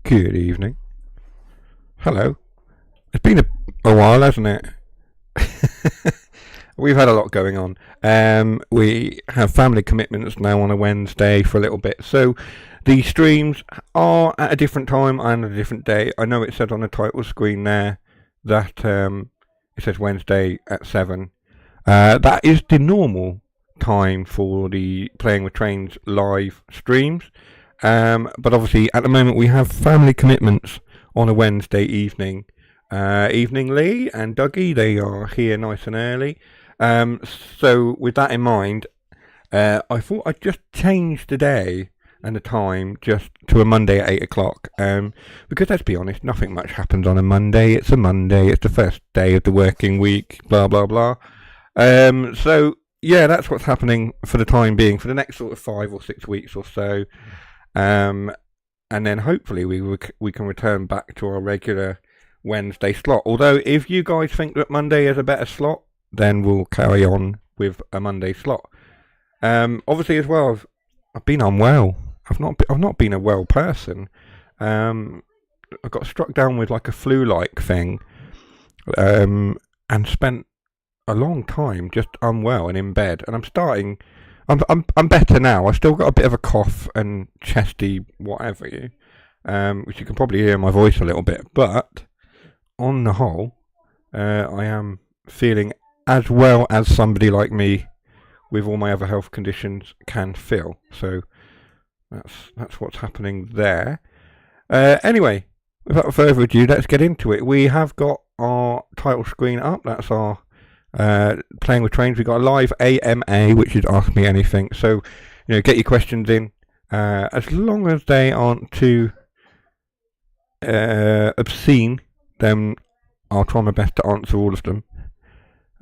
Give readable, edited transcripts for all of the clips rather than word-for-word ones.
Good evening. Hello. It's been a while, hasn't it? We've had a lot going on. We have family commitments now on a Wednesday for a little bit, so the streams are at a different time and a different day. I know it said on the title screen there that it says Wednesday at 7. That is the normal time for the Playing with Trains live streams. But obviously, at the moment, we have family commitments on a Wednesday evening. Evening, Lee and Dougie, they are here nice and early. So, with that in mind, I thought I'd just change the day and the time just to a Monday at 8 o'clock. Because let's be honest, nothing much happens on a Monday. It's a Monday, it's the first day of the working week, blah, blah, blah. So, yeah, that's what's happening for the time being, for the next sort of 5 or 6 weeks or so. And then hopefully we can return back to our regular Wednesday slot. Although if you guys think that Monday is a better slot, then we'll carry on with a Monday slot. Obviously as well, I've been unwell. I've not been a well person. I got struck down with like a flu-like thing, and spent a long time just unwell and in bed. And I'm better now. I've still got a bit of a cough and chesty whatever which you can probably hear in my voice a little bit. But on the whole, I am feeling as well as somebody like me with all my other health conditions can feel. So that's what's happening there. Anyway, without further ado, let's get into it. We have got our title screen up. That's our Playing with Trains. We've got a live A.M.A, which is Ask Me Anything. So, get your questions in. As long as they aren't too obscene, then I'll try my best to answer all of them.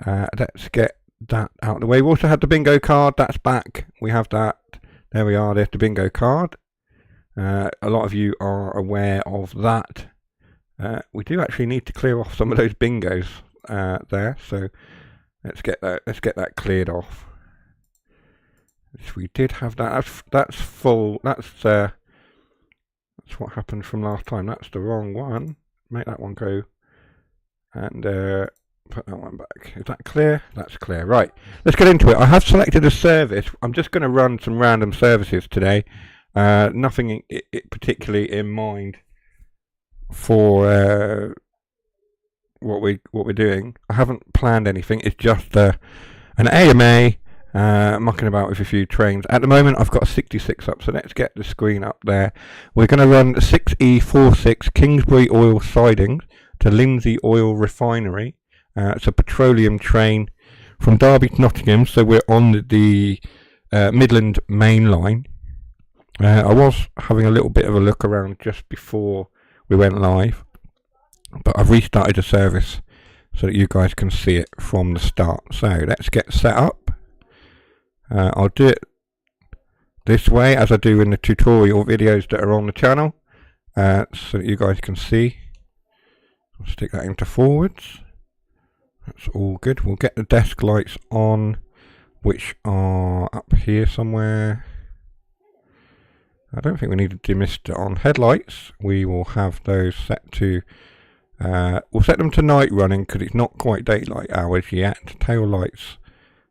Let's get that out of the way. We also had the bingo card. That's back. We have that. There we are. There's the bingo card. A lot of you are aware of that. We do actually need to clear off some of those bingos there. So let's get that cleared off. Yes, we did have that. That's full. That's what happened from last time. That's the wrong one. Make that one go. And put that one back. Is that clear? That's clear. Right. Let's get into it. I have selected a service. I'm just going to run some random services today. Nothing particularly in mind for what we're doing. I haven't planned anything. It's just an A.M.A. Mucking about with a few trains. At the moment, I've got 66 up, so let's get the screen up there. We're going to run 6E46 Kingsbury Oil Sidings to Lindsay Oil Refinery. It's a petroleum train from Derby to Nottingham, so we're on the Midland Main Line. I was having a little bit of a look around just before we went live, but I've restarted the service so that you guys can see it from the start. So let's get set up. I'll do it this way as I do in the tutorial videos that are on the channel, so that you guys can see. I'll stick that into forwards. That's all good. We'll get the desk lights on, which are up here somewhere. I don't think we need a demister on. Headlights, we will have those set to, we'll set them to night running because it's not quite daylight hours yet. Tail lights,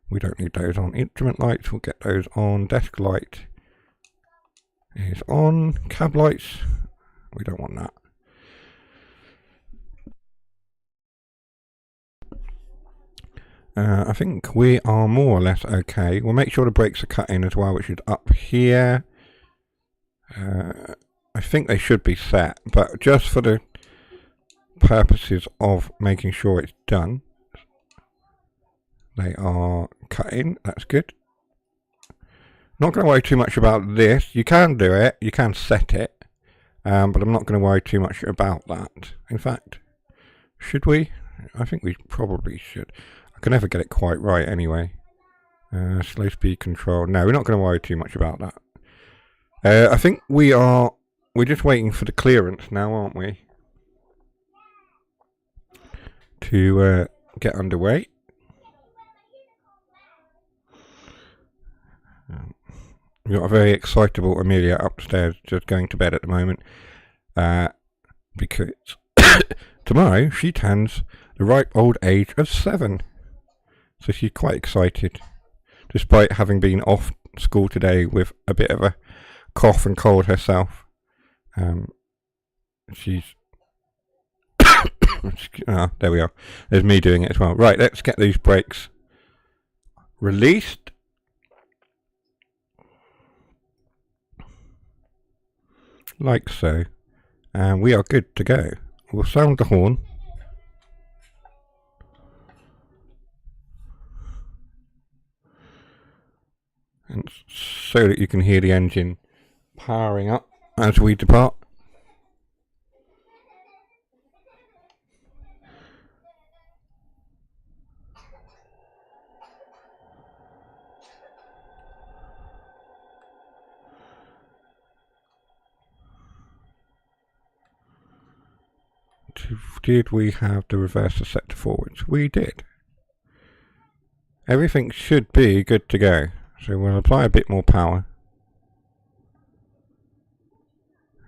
we don't need those on. Instrument lights, we'll get those on. Desk light is on. Cab lights, we don't want that. I think we are more or less okay. We'll make sure the brakes are cut in as well, which is up here. I think they should be set, but just for the purposes of making sure it's done, they are cut in. That's good. Not going to worry too much about this. You can do it, you can set it, but I'm not going to worry too much about that. In fact, should we? I think we probably should. I can never get it quite right anyway. Slow speed control. No, we're not going to worry too much about that. I think we're just waiting for the clearance now, aren't we? To get underway. We've got a very excitable Amelia upstairs, just going to bed at the moment. because tomorrow she turns the ripe old age of 7. So she's quite excited, despite having been off school today with a bit of a cough and cold herself. She's there we are. There's me doing it as well. Right, let's get these brakes released. Like so. And we are good to go. We'll sound the horn. And so that you can hear the engine powering up as we depart. Did we have the reverser set to forwards? We did. Everything should be good to go. So we'll apply a bit more power.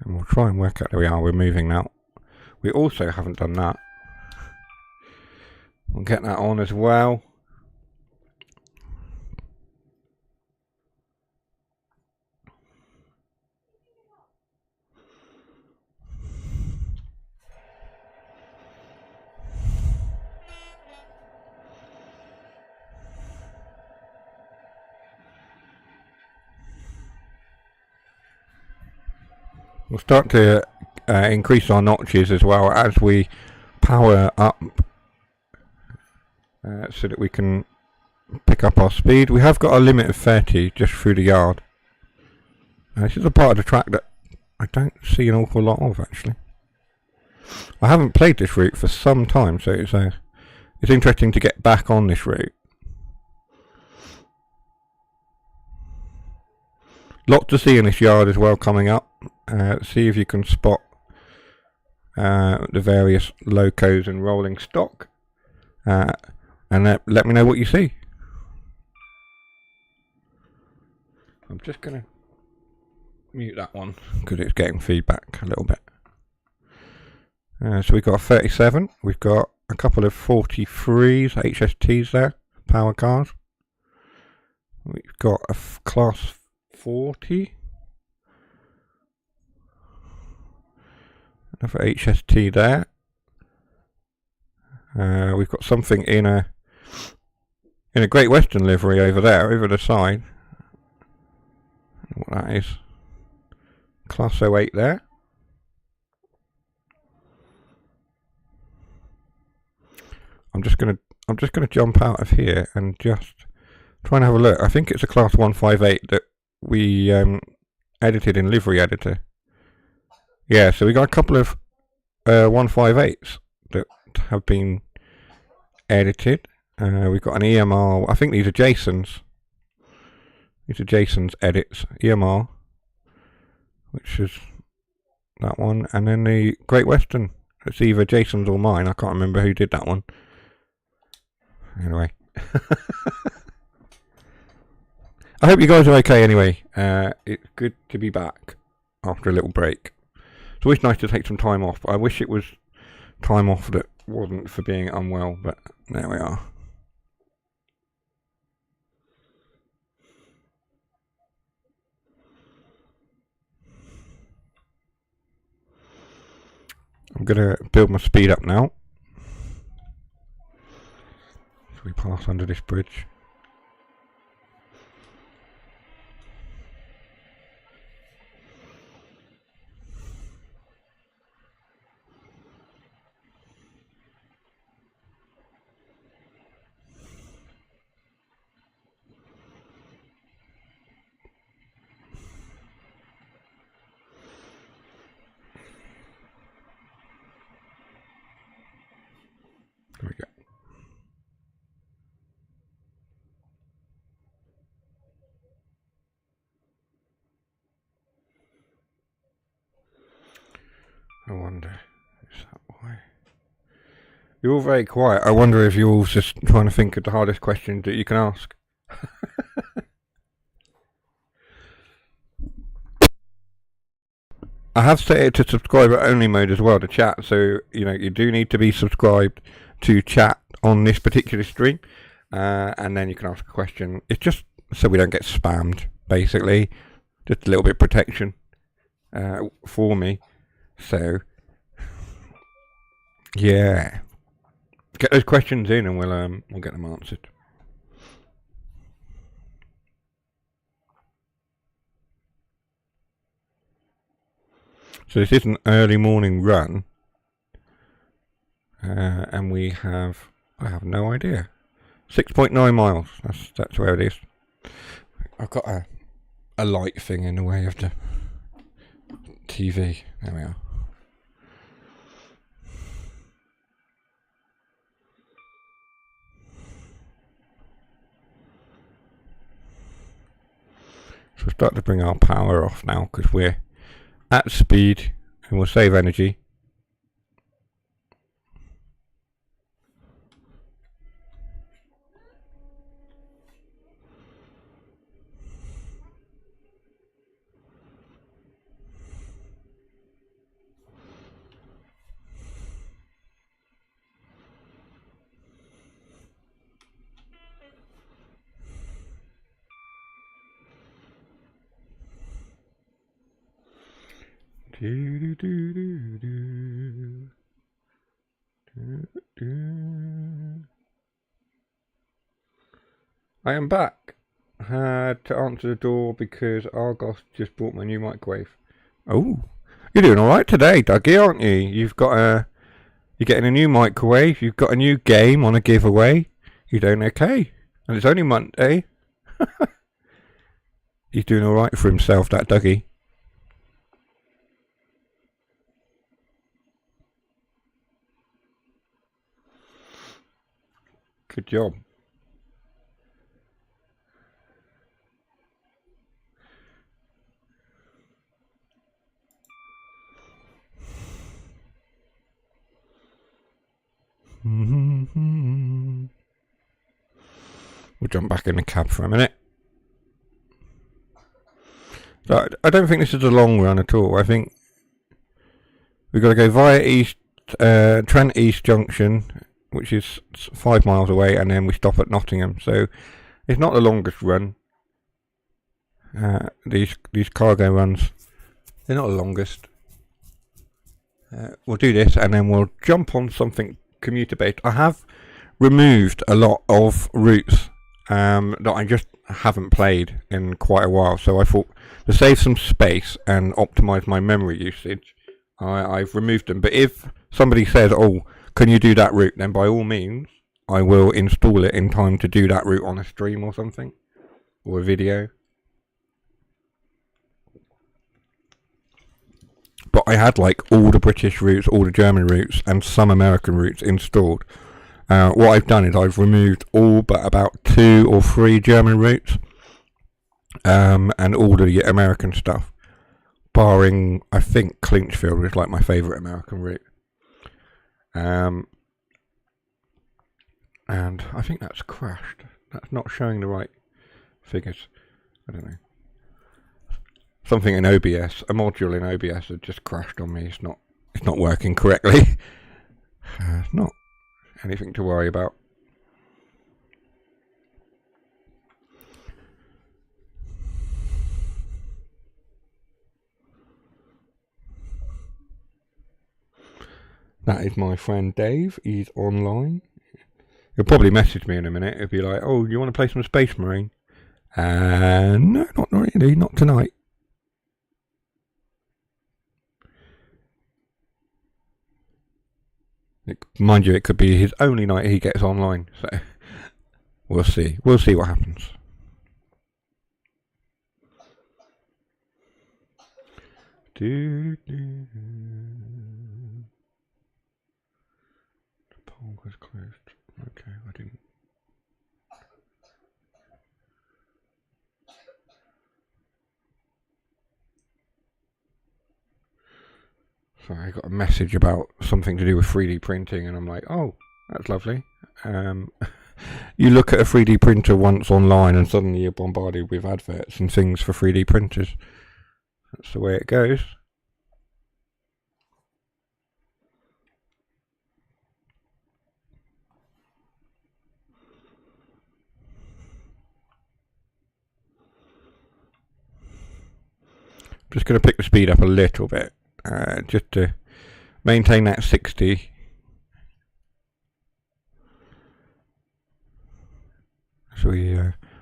And we'll try and work out, there we are, we're moving now. We also haven't done that. We'll get that on as well. We'll start to increase our notches as well as we power up so that we can pick up our speed. We have got a limit of 30 just through the yard. This is a part of the track that I don't see an awful lot of actually. I haven't played this route for some time, so it's interesting to get back on this route. Lot to see in this yard as well coming up. See if you can spot the various locos and rolling stock, and let me know what you see. I'm just going to mute that one because it's getting feedback a little bit. So we've got a 37, we've got a couple of 43s, HSTs there, power cars. We've got a class 40. Another HST there. We've got something in a Great Western livery over there, over the side. I don't know what that is. Class 08 there. I'm just gonna jump out of here and just try and have a look. I think it's a class 158 that we edited in livery editor. Yeah, so we got a couple of 158s that have been edited. We've got an A.M.A. I think these are Jason's. These are Jason's edits. A.M.A. which is that one, and then the Great Western. It's either Jason's or mine. I can't remember who did that one. Anyway. I hope you guys are okay anyway. It's good to be back after a little break. It's always nice to take some time off. I wish it was time off that wasn't for being unwell, but there we are. I'm going to build my speed up now. So we pass under this bridge. There we go. I wonder, is that why? You're all very quiet. I wonder if you're all just trying to think of the hardest question that you can ask. I have set it to subscriber only mode as well to chat, so you do need to be subscribed to chat on this particular stream, and then you can ask a question. It's just so we don't get spammed, basically, just a little bit of protection for me. So yeah, get those questions in, and we'll get them answered. So this is an early morning run, and I have no idea, 6.9 miles. That's where it is. I've got a light thing in the way of the TV. There we are. So we'll start to bring our power off now because we're at speed and we'll save energy. I am back. I had to answer the door because Argos just bought my new microwave. Oh, you're doing all right today, Dougie, aren't you? You're getting a new microwave. You've got a new game on a giveaway. You're doing okay, and it's only Monday. He's doing all right for himself, that Dougie. Good job. We'll jump back in the cab for a minute. So I don't think this is a long run at all. I think we've got to go via Trent East Junction, which is 5 miles away, and then we stop at Nottingham. So it's not the longest run. These cargo runs, they're not the longest. We'll do this, and then we'll jump on something commuter based. I have removed a lot of routes that I just haven't played in quite a while. So I thought to save some space and optimize my memory usage, I've removed them. But if somebody says, "Oh, can you do that route?" then by all means, I will install it in time to do that route on a stream or something, or a video. But I had like all the British routes, all the German routes, and some American routes installed. What I've done is I've removed all but about 2 or 3 German routes, and all the American stuff, barring, I think, Clinchfield is like my favourite American route. And I think that's crashed. That's not showing the right figures. I don't know. Something in OBS, a module in OBS had just crashed on me. It's not working correctly. It's not anything to worry about. That is my friend Dave. He's online. He'll probably message me in a minute. He'll be like, "Oh, you want to play some Space Marine?" No, not really. Not tonight. Mind you, it could be his only night he gets online, so we'll see. We'll see what happens. The poll was closed. Okay, I didn't. So I got a message about something to do with 3D printing, and I'm like, oh, that's lovely. You look at a 3D printer once online, and suddenly you're bombarded with adverts and things for 3D printers. That's the way it goes. Just going to pick the speed up a little bit, just to maintain that 60. So we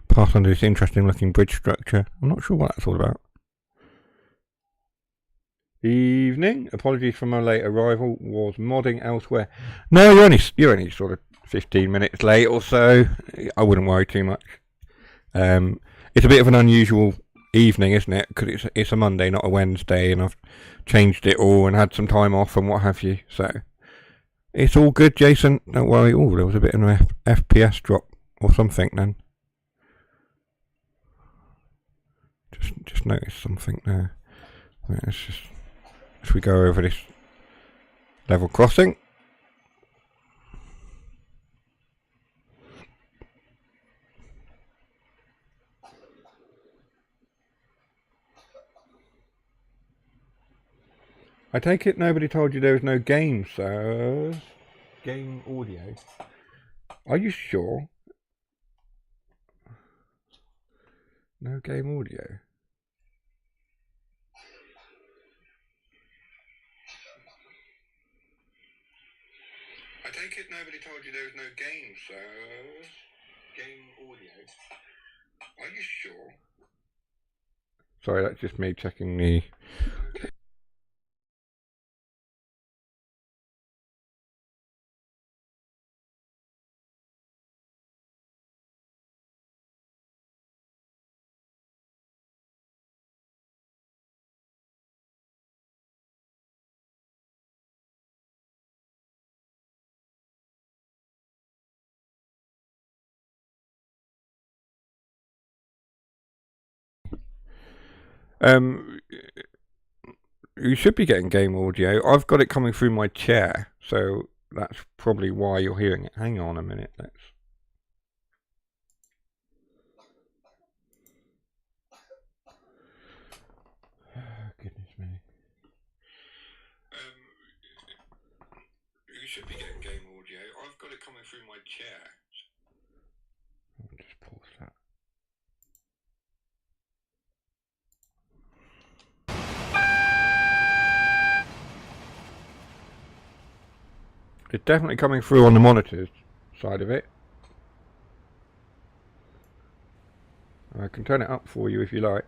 pass under this interesting looking bridge structure. I'm not sure what that's all about. Evening. Apologies for my late arrival. Was modding elsewhere. No, you're only sort of 15 minutes late or so. I wouldn't worry too much. It's a bit of an unusual evening, isn't it? Because it's a Monday, not a Wednesday, and I've changed it all and had some time off and what have you. So it's all good, Jason. Don't worry. Oh, there was a bit of an FPS drop or something then. Just noticed something there. Let's just, as we go over this level crossing. I take it nobody told you there was no game, sir. Game audio. Are you sure? No game audio. I take it nobody told you there was no game, sir. Game audio. Are you sure? Sorry, that's just me checking the... Okay. You should be getting game audio. I've got it coming through my chair, so that's probably why you're hearing it. Hang on a minute, let's... Goodness me. You should be getting game audio. I've got it coming through my chair. I'll just pause that. It's definitely coming through on the monitors side of it. I can turn it up for you if you like.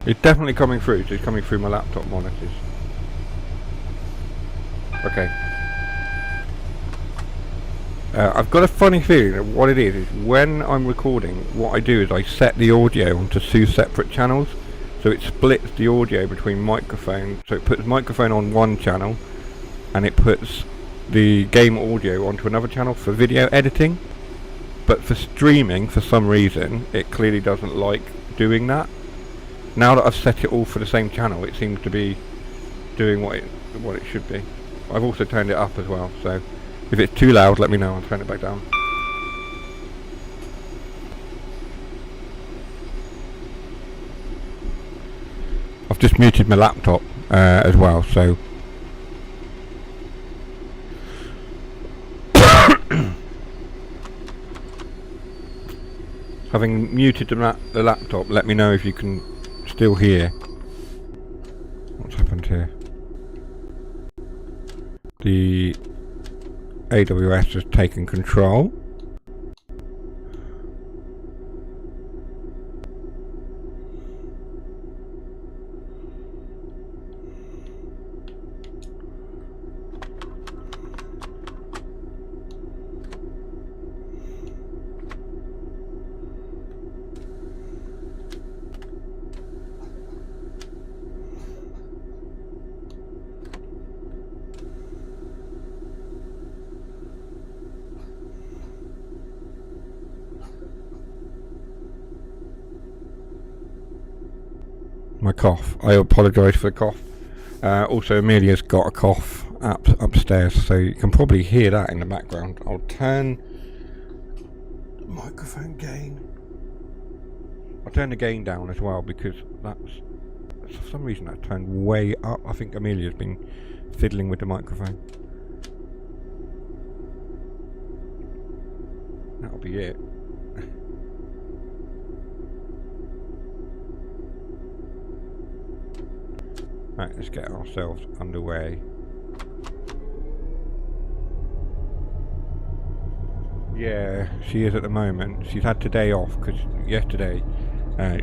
It's definitely coming through, so it's coming through my laptop monitors. Okay. I've got a funny feeling that what it is when I'm recording, what I do is I set the audio onto 2 separate channels. So it splits the audio between microphones. So it puts microphone on one channel and it puts the game audio onto another channel for video editing. But for streaming, for some reason, it clearly doesn't like doing that. Now that I've set it all for the same channel, it seems to be doing what it should be. I've also turned it up as well, so if it's too loud, let me know, I'll turn it back down. I've just muted my laptop as well, so... Having muted the laptop, let me know if you can still hear. What's happened here? The AWS has taken control. My cough. I apologise for the cough. Also, Amelia's got a cough upstairs, so you can probably hear that in the background. I'll turn microphone gain I'll turn the gain down as well, because that's, for some reason that's turned way up. I think Amelia's been fiddling with the microphone. That'll be it. Right, let's get ourselves underway. Yeah, she is at the moment. She's had today off because yesterday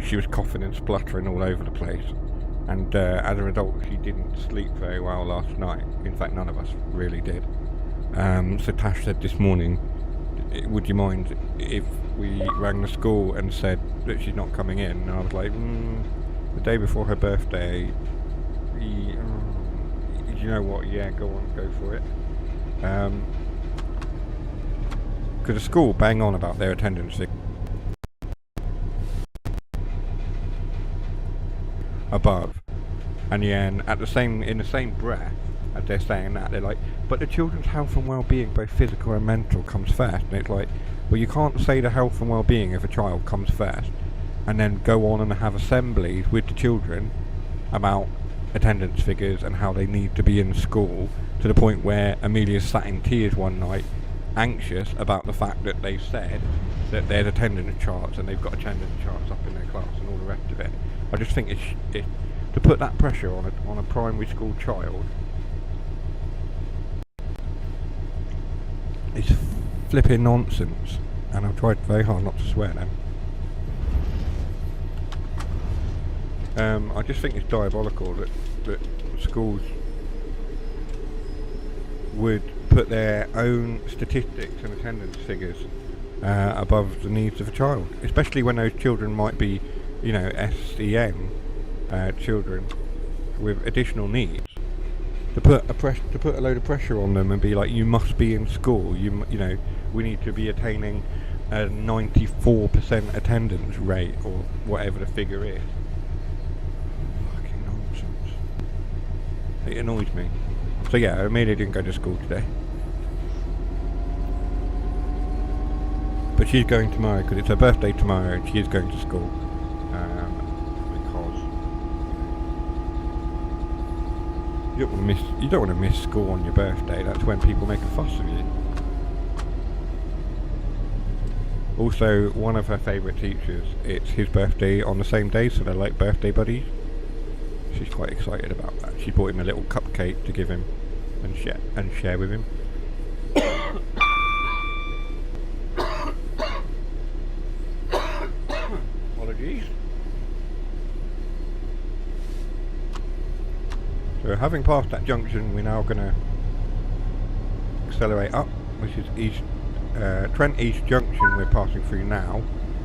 she was coughing and spluttering all over the place, and as a result she didn't sleep very well last night. In fact, none of us really did. So Tash said this morning, would you mind if we rang the school and said that she's not coming in? And I was like, the day before her birthday, you know what, yeah, go on, go for it. Because the school bang on about their attendance above, and then in the same breath as they're saying that, they're like, but the children's health and well-being, both physical and mental, comes first. And it's like, well, you can't say the health and well-being of a child comes first and then go on and have assemblies with the children about attendance figures and how they need to be in school, to the point where Amelia sat in tears one night, anxious about the fact that they said that there's attendance charts and they've got attendance charts up in their class and all the rest of it. I just think it's to put that pressure on a primary school child. It's flipping nonsense, and I've tried very hard not to swear then. I just think it's diabolical that schools would put their own statistics and attendance figures above the needs of a child, especially when those children might be, you know, SEN children with additional needs. To put a load of pressure on them and be like, you must be in school. You know, we need to be attaining a 94% attendance rate or whatever the figure is. Fucking nonsense. It annoys me. So yeah, Amelia didn't go to school today, but she's going tomorrow because it's her birthday tomorrow, and she is going to school. Because you don't want to miss school on your birthday. That's when people make a fuss of you. Also, one of her favourite teachers, it's his birthday on the same day, so they're like birthday buddies. She's quite excited about that. She bought him a little cupcake to give him and share with him. Apologies. So having passed that junction, we're now going to accelerate up, which is East Trent East Junction we're passing through now,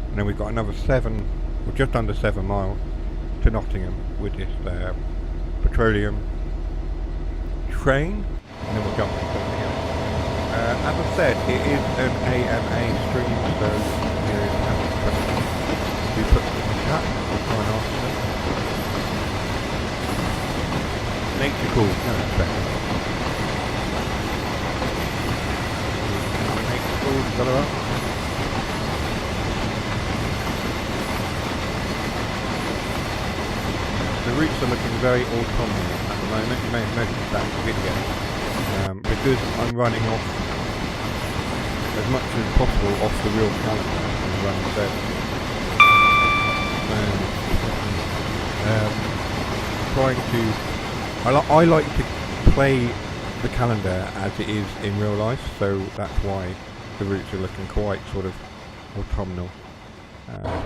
and then we've got another 7, or just under 7 miles to Nottingham with this petroleum train, and then we'll jump into Nottingham. As I said, it is an A.M.A stream, so we put them in the chat, we'll try and answer them. Nature calls, no respect. Nature calls, got her up. The routes are looking very autumnal at the moment. You may have noticed that in the video. Because I'm running off as much as possible off the real calendar and running services. Trying to... I like to play the calendar as it is in real life, so that's why the routes are looking quite sort of autumnal.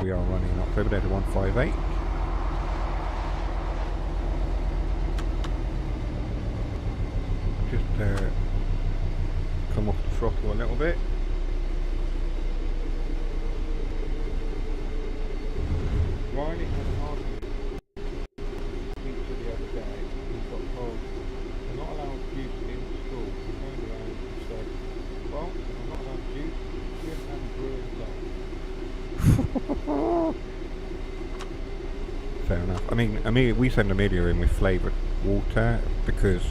We are running in October, there's a 158. Just come off the throttle a little bit. Riley had an argument teacher the other day. He got told they're not allowed juice in school. He turned around and said, well, I'm not allowed juice, you have to have brewing love. Fair enough. I mean, we send Amelia in with flavoured water because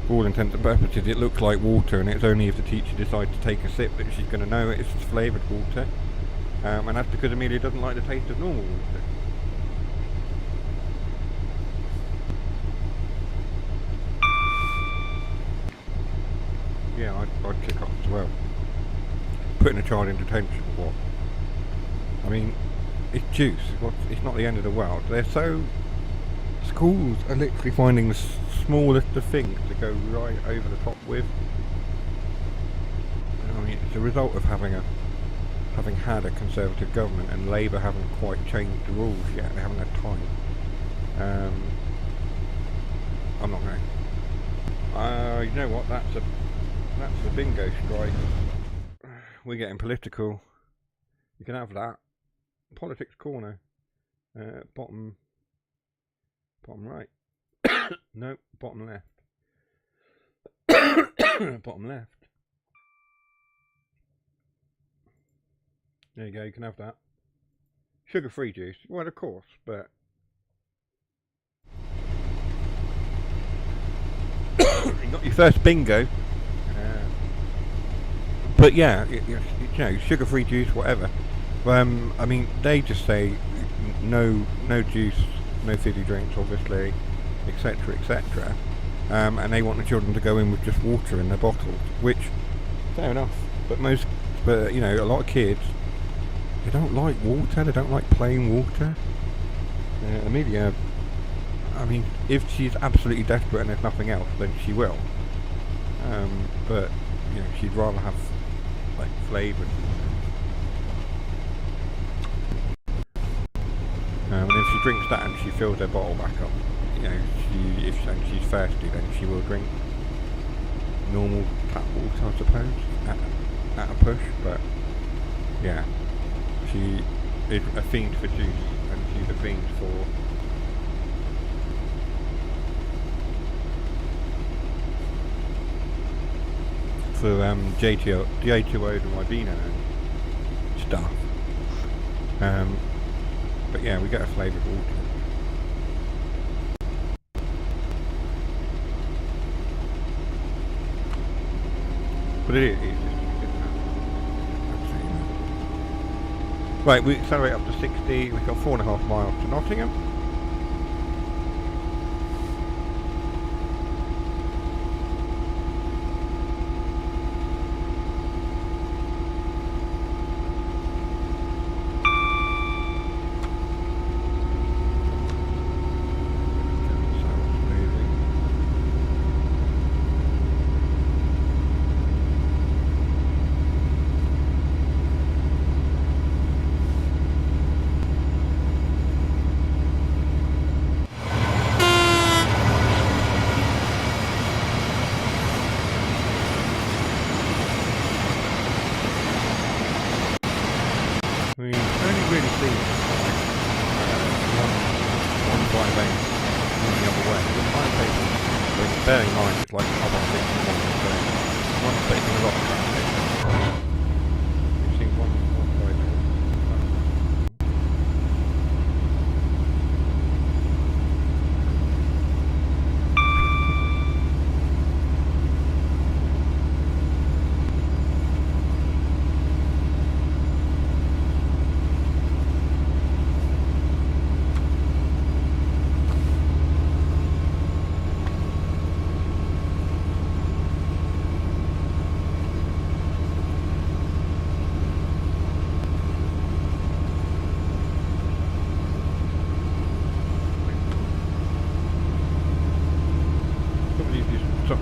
for all intents and purposes it looks like water, and it's only if the teacher decides to take a sip that she's going to know it's flavoured water. And that's because Amelia doesn't like the taste of normal water. Yeah, I'd kick off as well. Putting a child in detention for what? I mean, it's juice. It's not the end of the world. Schools are literally finding the smallest of things to go right over the top with. I mean, it's a result of having had a Conservative government, and Labour haven't quite changed the rules yet. They haven't had time. I'm not going. You know what? That's a bingo strike. We're getting political. You can have that. Politics corner. Bottom right. No, bottom left. Bottom left. There you go, you can have that. Sugar-free juice. Well, of course, but... you got your first bingo. But yeah, you know, sugar-free juice, whatever. I mean, they just say no juice, no fizzy drinks, obviously, etc., etc. And they want the children to go in with just water in their bottles, which, fair enough. But you know, a lot of kids, they don't like water. They don't like plain water. Amelia, I mean, if she's absolutely desperate and there's nothing else, then she will. But you know, she'd rather have like flavoured. And if she drinks that and she fills her bottle back up, you know, if she's thirsty, then she will drink normal tap water, I suppose, at a push. But yeah, she is a fiend for juice, and she's a fiend for J2O and Ribena and stuff. But yeah, we get a flavoured water. But it is just absolutely. Right, we accelerate up to 60. We've got 4.5 miles to Nottingham. We only really see one bike lane moving the other way. The time taking, bearing in mind it's like half past 6 in the morning, so one's taking a lot of traffic. We've seen one bike lane.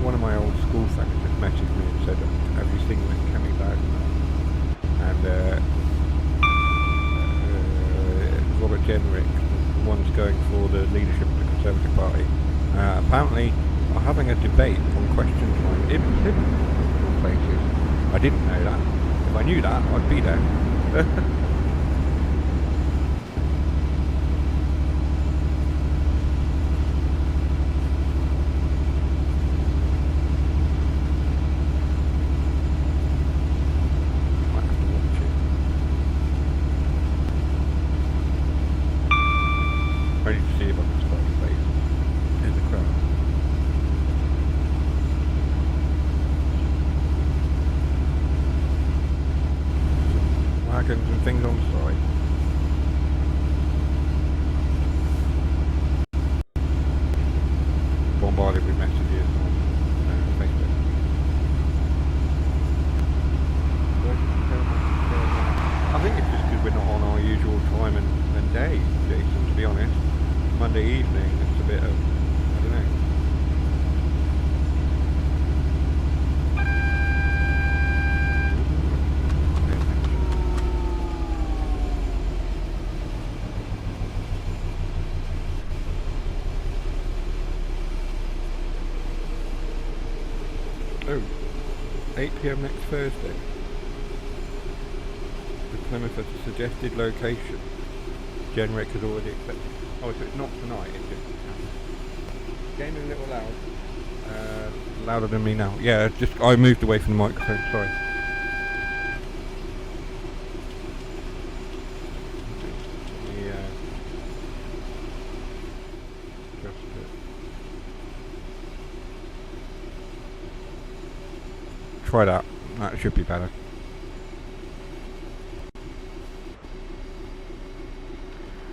One of my old school friends just messaged me and said, have you seen when coming back? And Robert Jenrick, the one's going for the leadership of the Conservative Party, apparently are having a debate on question time in Liverpool places. I didn't know that. If I knew that, I'd be there. Ready to see if I can spot his face in the crowd. Wagons and things on site. Bombarded with messages on Facebook. I think it's just because we're not on our usual time and day, Jason, to be honest. Monday evening, it's a bit of, I don't know. Oh, 8 PM next Thursday. The Plymouth at a suggested location. Generic has already accepted. Oh, so it's not tonight, it's just... Game is a little loud. Louder than me now. Yeah, just I moved away from the microphone, sorry. Try that. That should be better.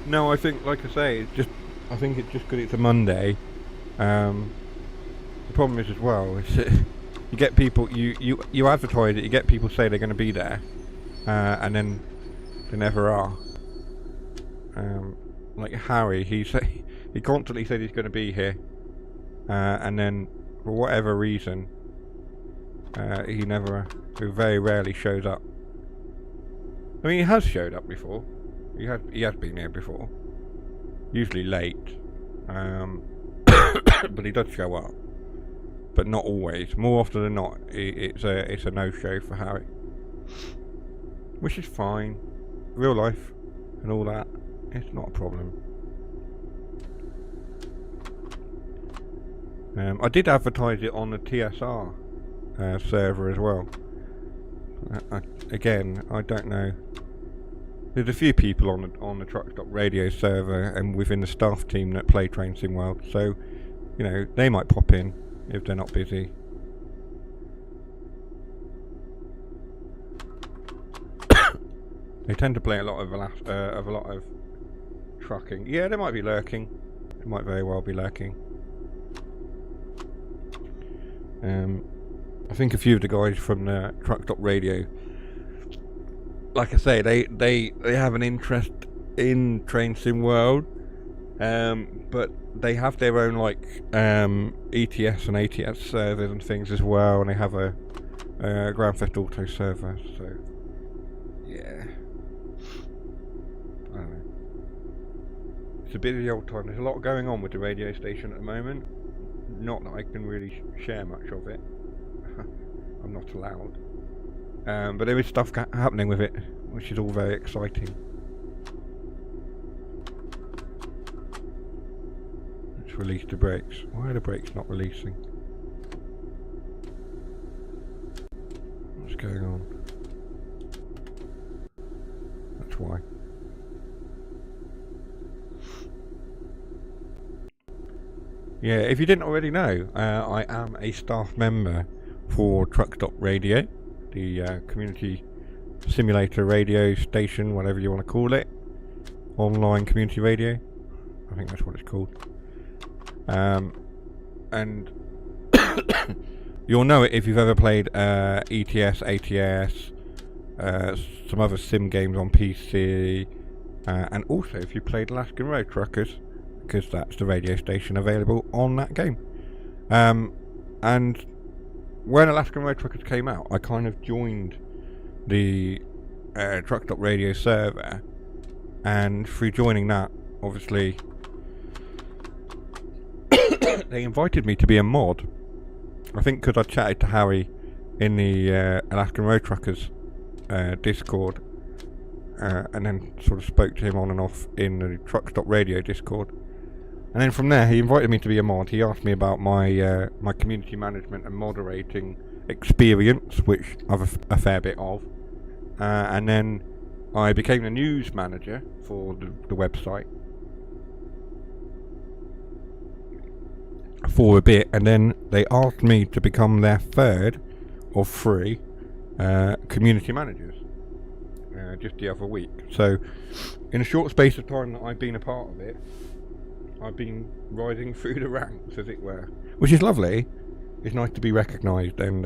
No, I think, like I say, I think it's just because it's a Monday. The problem is as well, is that you get people, you advertise it, you get people say they're going to be there, and then they never are. Like Harry, he constantly said he's going to be here, and then for whatever reason, he very rarely shows up. I mean, he has showed up before. He has been here before. Usually late, but he does show up. But not always. More often than not, it's a no-show for Harry, which is fine. Real life and all that, it's not a problem. I did advertise it on the TSR server as well. Again, I don't know. There's a few people on the Truck Stop Radio server and within the staff team that play Train Sim World, so you know they might pop in if they're not busy. They tend to play a lot of trucking. Yeah, they might be lurking. They might very well be lurking. I think a few of the guys from the Truck Stop Radio, like I say, they have an interest in Train Sim World, but they have their own ETS and ATS servers and things as well, and they have a Grand Theft Auto server. So yeah, I don't know. It's a busy old time. There's a lot going on with the radio station at the moment. Not that I can really share much of it. I'm not allowed. But there is stuff happening with it, which is all very exciting. Let's release the brakes. Why are the brakes not releasing? What's going on? That's why. Yeah, if you didn't already know, I am a staff member for Truck Stop Radio, the community simulator radio station, whatever you want to call it. Online community radio, I think that's what it's called. And you'll know it if you've ever played ETS, ATS, some other sim games on PC, and also if you played Alaskan Road Truckers, because that's the radio station available on that game. And when Alaskan Road Truckers came out, I kind of joined the Truck Stop Radio server, and through joining that, obviously, they invited me to be a mod. I think because I chatted to Harry in the Alaskan Road Truckers Discord, and then sort of spoke to him on and off in the Truck Stop Radio Discord. And then from there, he invited me to be a mod. He asked me about my my community management and moderating experience, which I've a fair bit of. And then I became the news manager for the website for a bit, and then they asked me to become their third of three community managers. just the other week. So, in a short space of time that I've been a part of it, I've been rising through the ranks, as it were, which is lovely. It's nice to be recognised and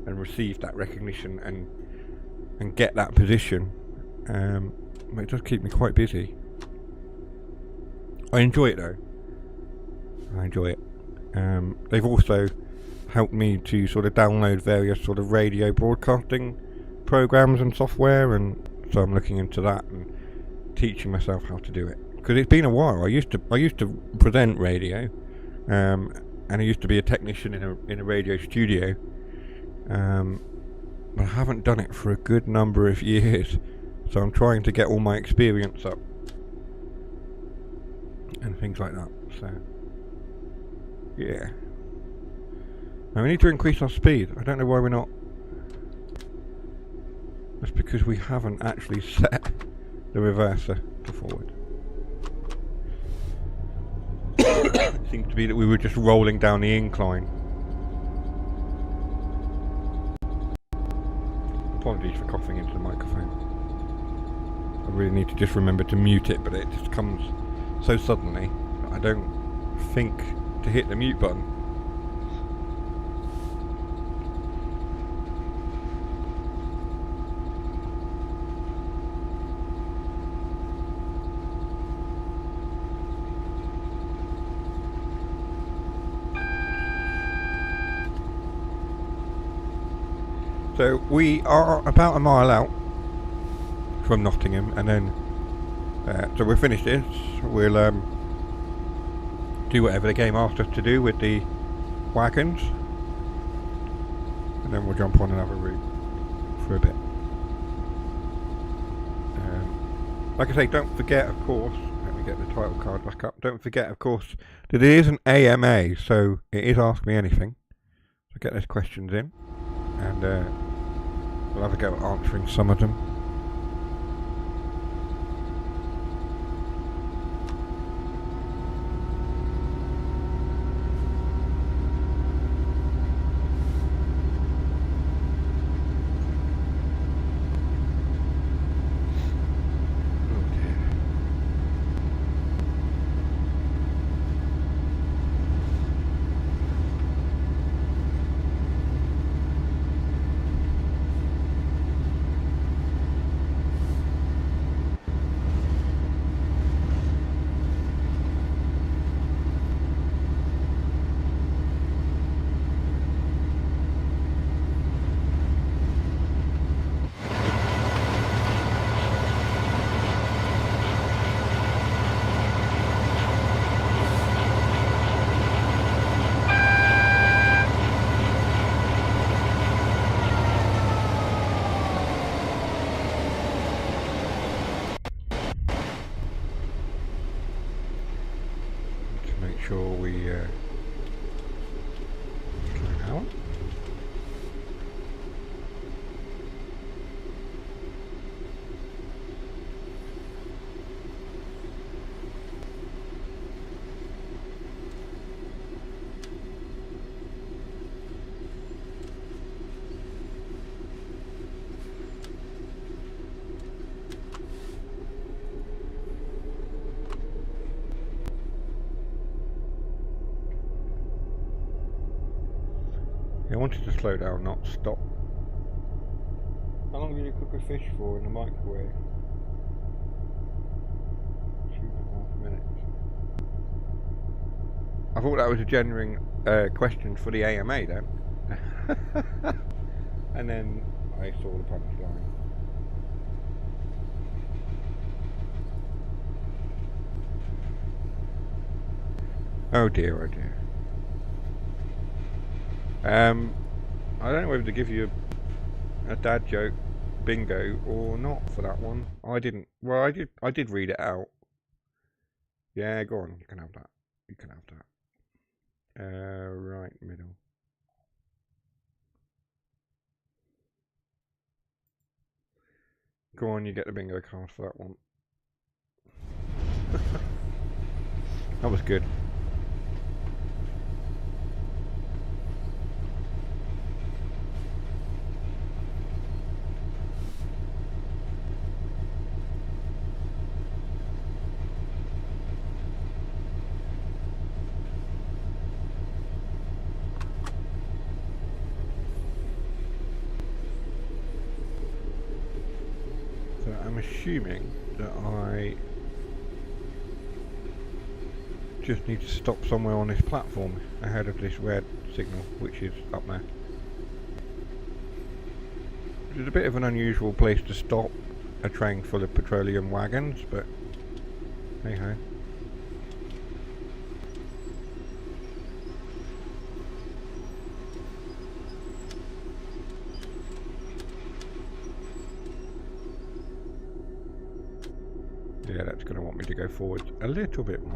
receive that recognition and get that position. It does keep me quite busy. I enjoy it though. I enjoy it. They've also helped me to sort of download various sort of radio broadcasting programs and software, and so I'm looking into that and teaching myself how to do it. Because it's been a while. I used to present radio, and I used to be a technician in a radio studio, but I haven't done it for a good number of years. So I'm trying to get all my experience up and things like that. So yeah, now we need to increase our speed. I don't know why we're not. That's because we haven't actually set the reverser to forward. It seems to be that we were just rolling down the incline. Apologies for coughing into the microphone. I really need to just remember to mute it, but it just comes so suddenly that I don't think to hit the mute button. So we are about a mile out from Nottingham, and then so we'll finish this. We'll do whatever the game asked us to do with the wagons, and then we'll jump on another route for a bit. Like I say, don't forget, of course, let me get the title card back up. Don't forget, of course, that it is an A.M.A, so it is Ask Me Anything. So get those questions in, and we'll have a go at answering some of them. Sure we turn out. I wanted to slow down, not stop. How long did you cook a fish for in the microwave? 2.5 minutes. I thought that was a genuine question for the A.M.A then. And then I saw the punchline. Oh dear, oh dear. I don't know whether to give you a dad joke bingo or not for that one. I didn't. Well, I did read it out. Yeah, go on. You can have that. You can have that. Right middle. Go on, you get the bingo card for that one. That was good. assuming that I just need to stop somewhere on this platform ahead of this red signal, which is up there. Which is a bit of an unusual place to stop a train full of petroleum wagons, but hey ho. Yeah, that's going to want me to go forward a little bit more.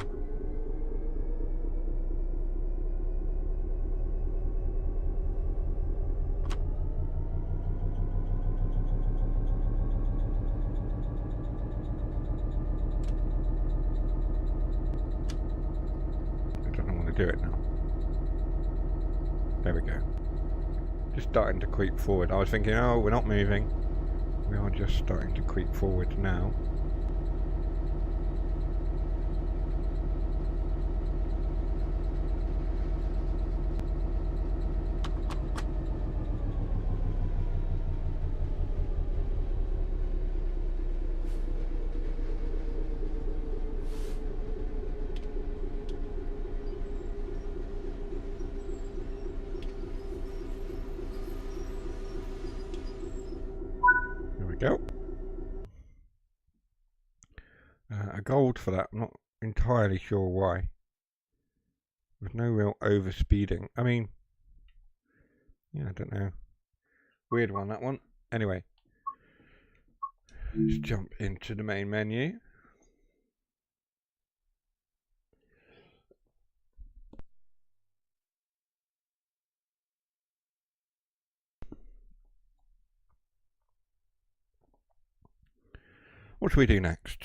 I don't want to do it now. There we go. Just starting to creep forward. I was thinking, oh, we're not moving. We are just starting to creep forward now. Go. A gold for that. I'm not entirely sure why. There's no real overspeeding. I mean, yeah, I don't know. Weird one, that one. Anyway, let's jump into the main menu. What should we do next?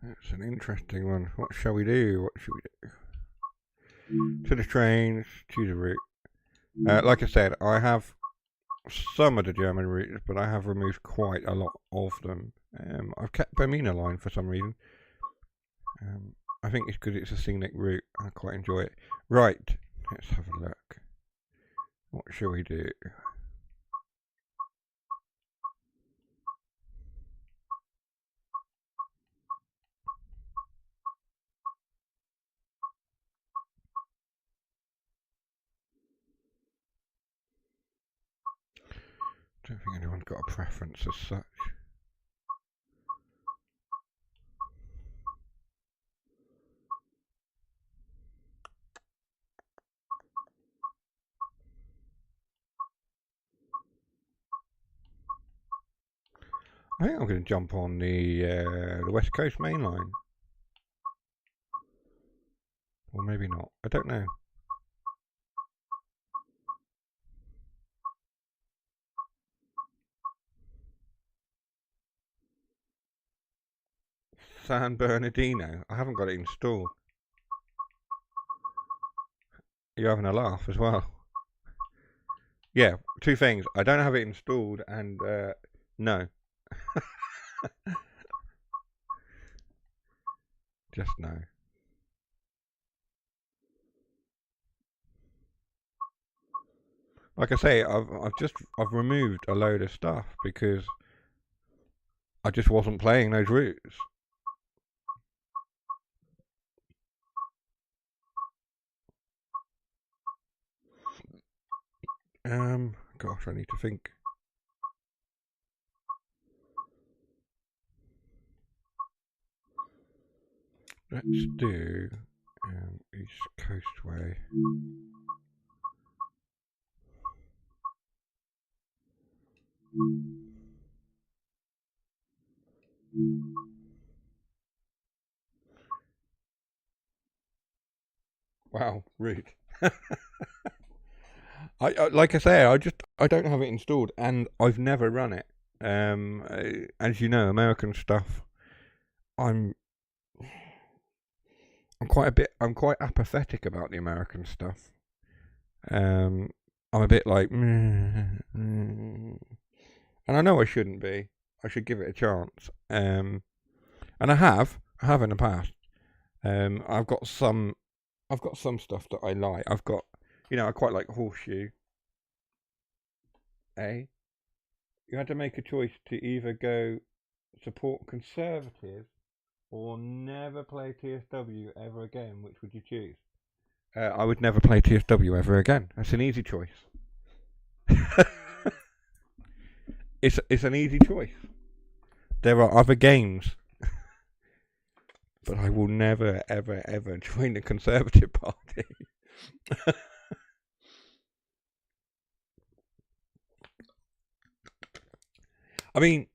That's an interesting one. What shall we do? What should we do? To the trains, choose a route. Like I said, I have some of the German routes, but I have removed quite a lot of them. I've kept A.M.A line for some reason. I think it's because it's a scenic route. I quite enjoy it. Right, let's have a look. What shall we do? Don't think anyone's got a preference as such. I think I'm going to jump on the West Coast main line. Or maybe not. I don't know. San Bernardino. I haven't got it installed. You're having a laugh as well. Yeah, two things. I don't have it installed and no. Just no. Like I say, I've removed a load of stuff because I just wasn't playing those routes. Gosh, I need to think. Let's do East Coast Way. Wow, rude. I like I say, I don't have it installed, and I've never run it. As you know, American stuff. I'm quite apathetic about the American stuff. I'm a bit like, and I know I shouldn't be. I should give it a chance. And I have in the past. I've got some stuff that I like. I've got, I quite like Horseshoe. You had to make a choice to either go support Conservative or never play TSW ever again. Which would you choose? I would never play TSW ever again. That's an easy choice. It's an easy choice. There are other games, but I will never, ever, ever join the Conservative Party. I mean,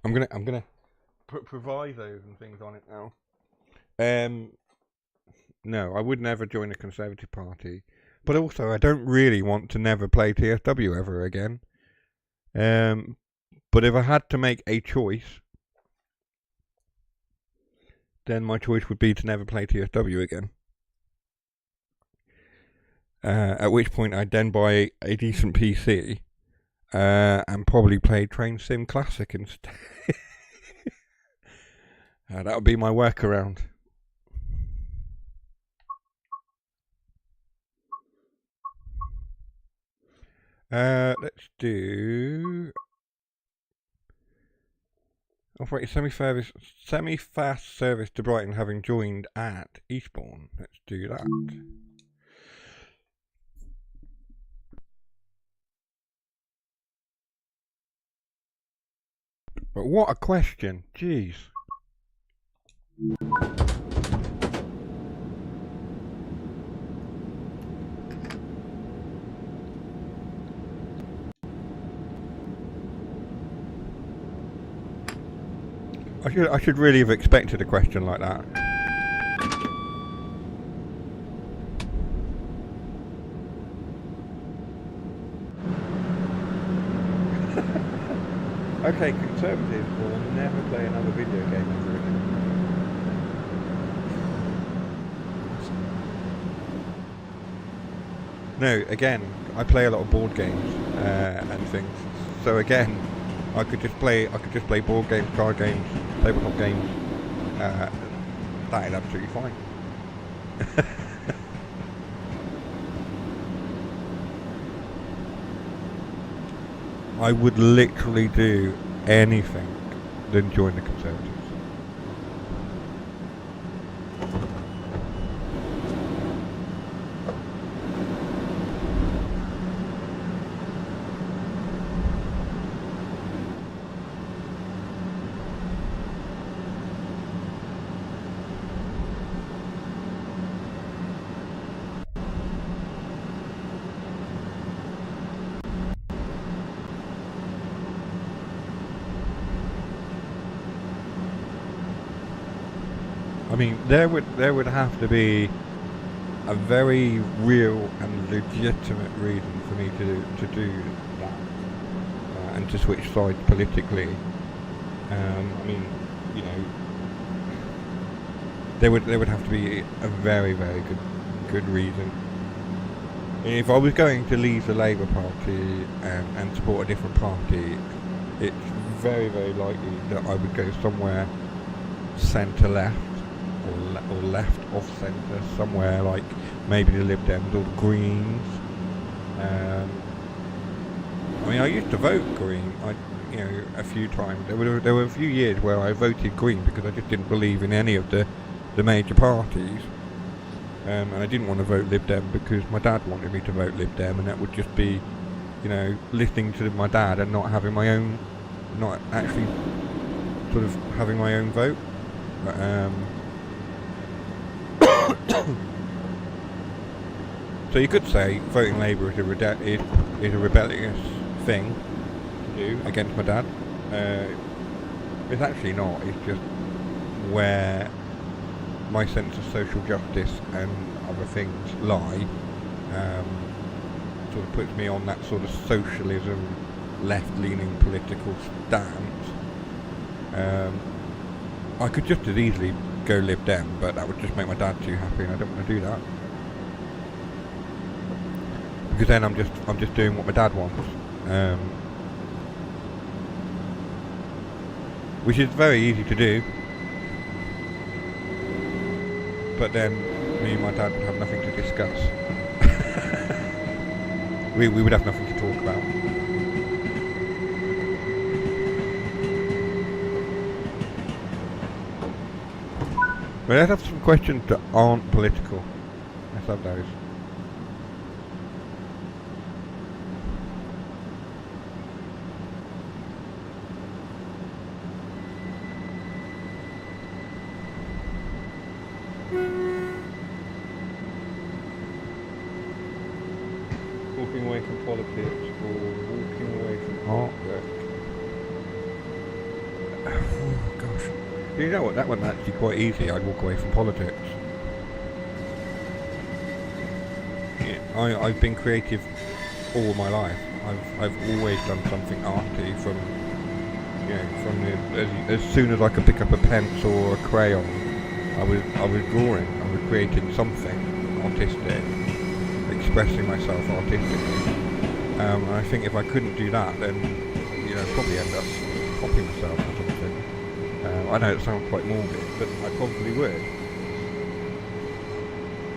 I'm gonna put provisos and things on it now. No, I would never join the Conservative Party, but also I don't really want to never play TSW ever again. But if I had to make a choice, then my choice would be to never play TSW again. At which point I'd then buy a decent PC and probably play Train Sim Classic instead. That would be my workaround. Let's do operate semi-fast service to Brighton, having joined at Eastbourne. Let's do that. But what a question! Jeez. I should really have expected a question like that. Okay, Conservatives will never play another video game ever again. No, again, I play a lot of board games and things. So again, I could just play board games, card games, tabletop games. That is absolutely fine. I would literally do anything than join the Conservatives. I mean, there would have to be a very real and legitimate reason for me to do that and to switch sides politically. I mean, there would have to be a very, very good reason. If I was going to leave the Labour Party and support a different party, it's very, very likely that I would go somewhere centre-left or left of centre, somewhere like maybe the Lib Dems or the Greens. I mean, I used to vote Green, a few times. There were a few years where I voted Green because I just didn't believe in any of the major parties. And I didn't want to vote Lib Dem because my dad wanted me to vote Lib Dem, and that would just be, listening to my dad and not having my own, not actually sort of having my own vote. But, so you could say voting Labour is a rebellious thing to do against my dad. It's actually not. It's just where my sense of social justice and other things lie. Sort of puts me on that sort of socialism, left-leaning political stance. I could just as easily go Lib Dem, but that would just make my dad too happy, and I don't want to do that. because then I'm just doing what my dad wants, which is very easy to do. But then me and my dad would have nothing to discuss. we would have nothing to talk about. But let's have some questions that aren't political. Let's have those. Walking away from politics or walking away from artwork? Oh gosh. You know what, that one's actually quite easy. I'd walk away from politics. Yeah, I've been creative all my life. I've always done something arty from as soon as I could pick up a pencil or a crayon, I was drawing. I was creating something artistic, expressing myself artistically. And I think if I couldn't do that, then probably end up copying myself or something. I know it sounds quite morbid, but I probably would.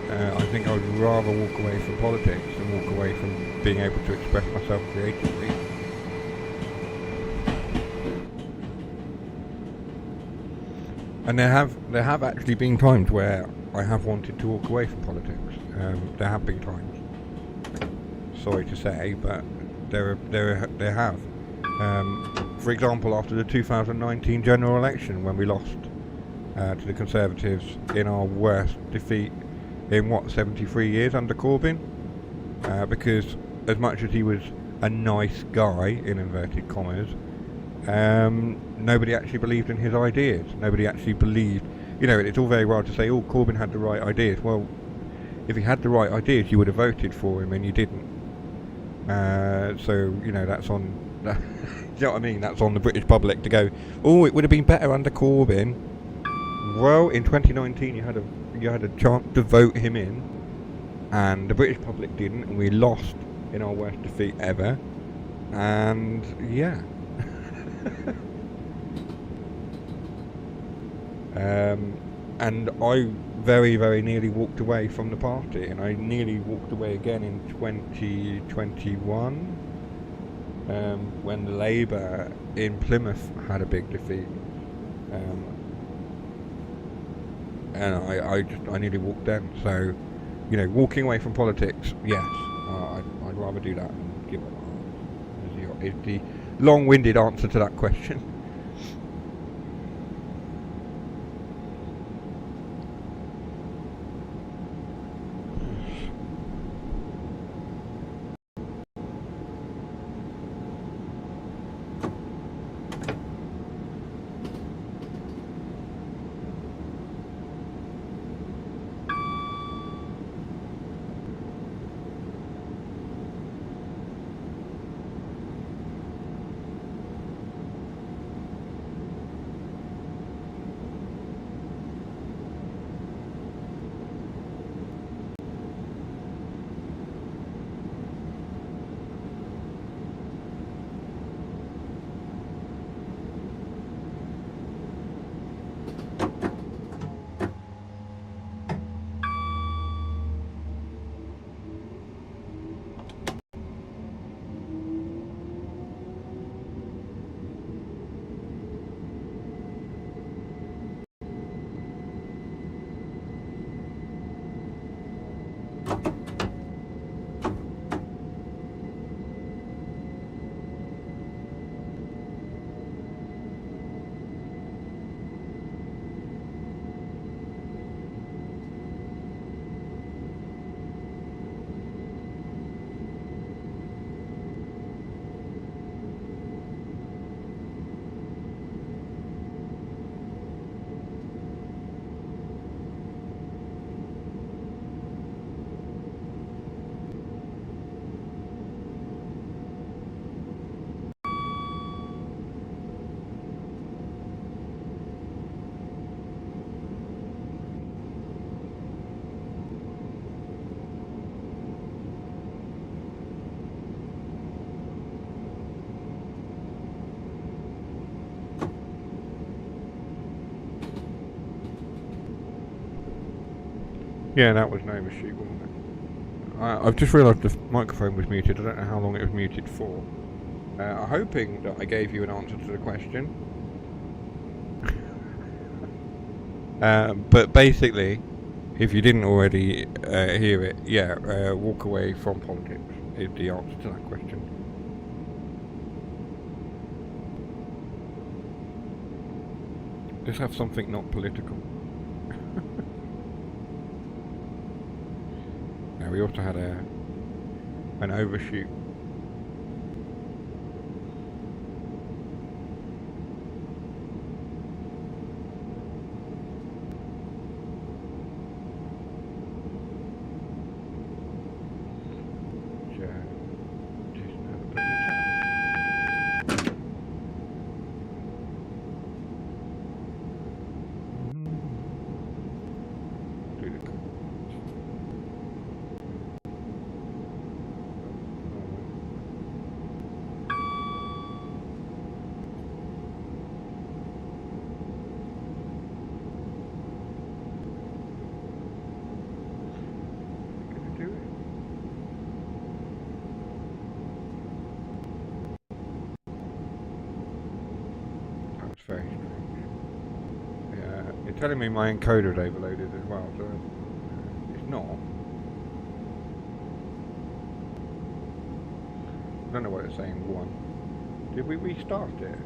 I think I would rather walk away from politics than walk away from being able to express myself creatively. And there have actually been times where I have wanted to walk away from politics. There have been times. Sorry to say, but there have. For example, after the 2019 general election, when we lost to the Conservatives in our worst defeat in 73 years under Corbyn, because as much as he was a nice guy in inverted commas, nobody actually believed in his ideas. Nobody actually believed. It's all very well to say, "Oh, Corbyn had the right ideas." Well, if he had the right ideas, you would have voted for him, and you didn't. So that's on. Do you know what I mean? That's on the British public to go, "Oh, it would have been better under Corbyn." Well, in 2019, you had a chance to vote him in, and the British public didn't, and we lost in our worst defeat ever. And yeah. And I very, very nearly walked away from the party, and I nearly walked away again in 2021, when Labour in Plymouth had a big defeat, and I nearly walked then. So, walking away from politics, yes, I'd rather do that and give up. Is the long-winded answer to that question. Yeah, that was an overshoot, wasn't it? I've just realised the microphone was muted. I don't know how long it was muted for. I'm hoping that I gave you an answer to the question. But basically, if you didn't already hear it, yeah, walk away from politics is the answer to that question. Just have something not political. Now, we also had an overshoot. Very strange. Yeah, it's telling me my encoder's overloaded as well, so it's not. I don't know what it's saying. One. Did we restart it?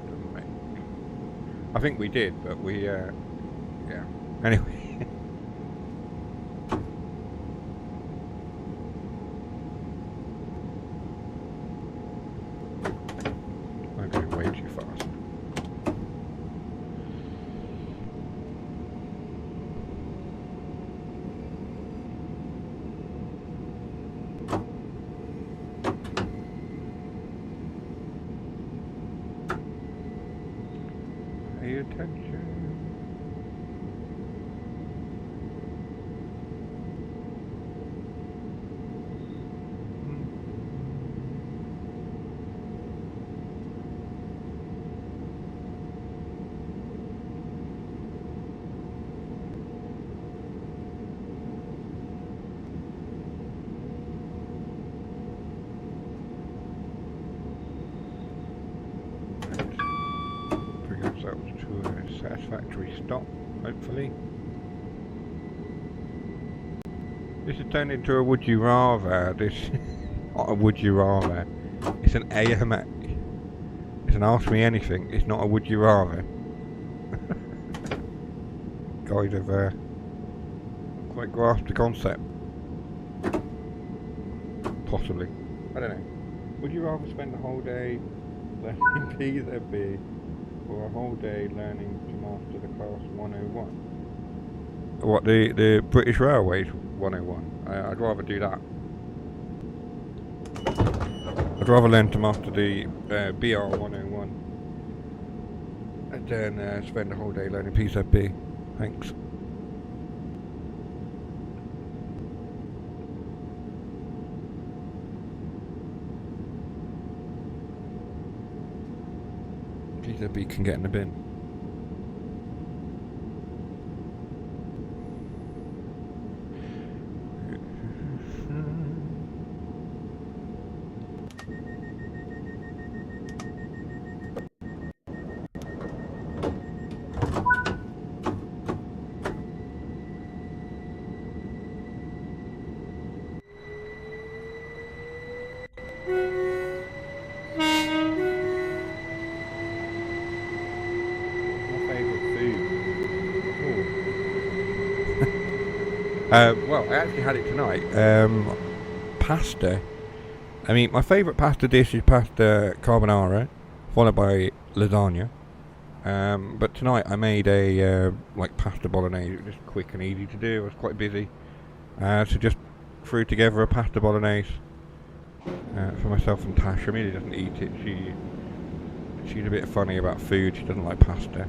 Doesn't make. I think we did, but we yeah. Anyway. I'm going way too fast. Pay attention. Bring ourselves to a satisfactory stop, hopefully. This has turned into a would you rather. This not a would you rather. It's an A.M.A. It's an ask me anything. It's not a would you rather. Guys have quite grasped the concept. Possibly. I don't know. Would you rather spend a whole day learning P.Z.B. or a whole day learning to master the class 101? What, the British Railways 101? I'd rather do that. I'd rather learn to master the BR 101 and then spend a whole day learning P.Z.B. Thanks. P.Z.B. can get in the bin. Well, I actually had it tonight. Pasta. I mean, my favourite pasta dish is pasta carbonara, followed by lasagna. But tonight I made a like pasta bolognese. It was just quick and easy to do. I was quite busy, so just threw together a pasta bolognese for myself and Tash. Amelia doesn't eat it. She's a bit funny about food. She doesn't like pasta,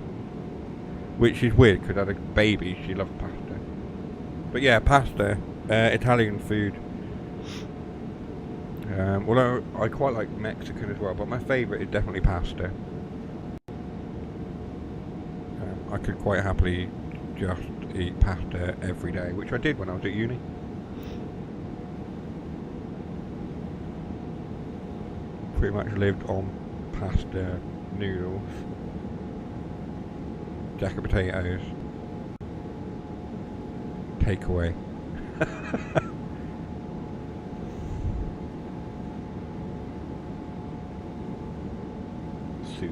which is weird because as a baby she loved pasta. But yeah, pasta, Italian food. Although I quite like Mexican as well, but my favourite is definitely pasta. I could quite happily just eat pasta every day, which I did when I was at uni. Pretty much lived on pasta, noodles, jacket potatoes, takeaway. Soup.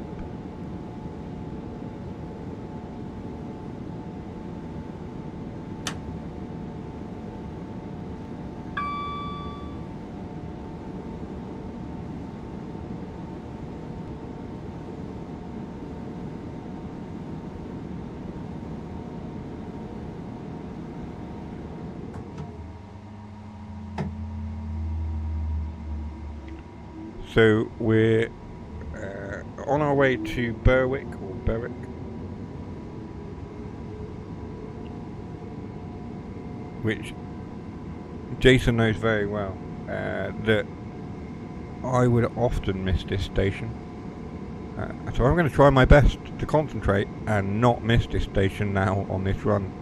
So we're on our way to Berwick, which Jason knows very well, that I would often miss this station. So I'm going to try my best to concentrate and not miss this station now on this run.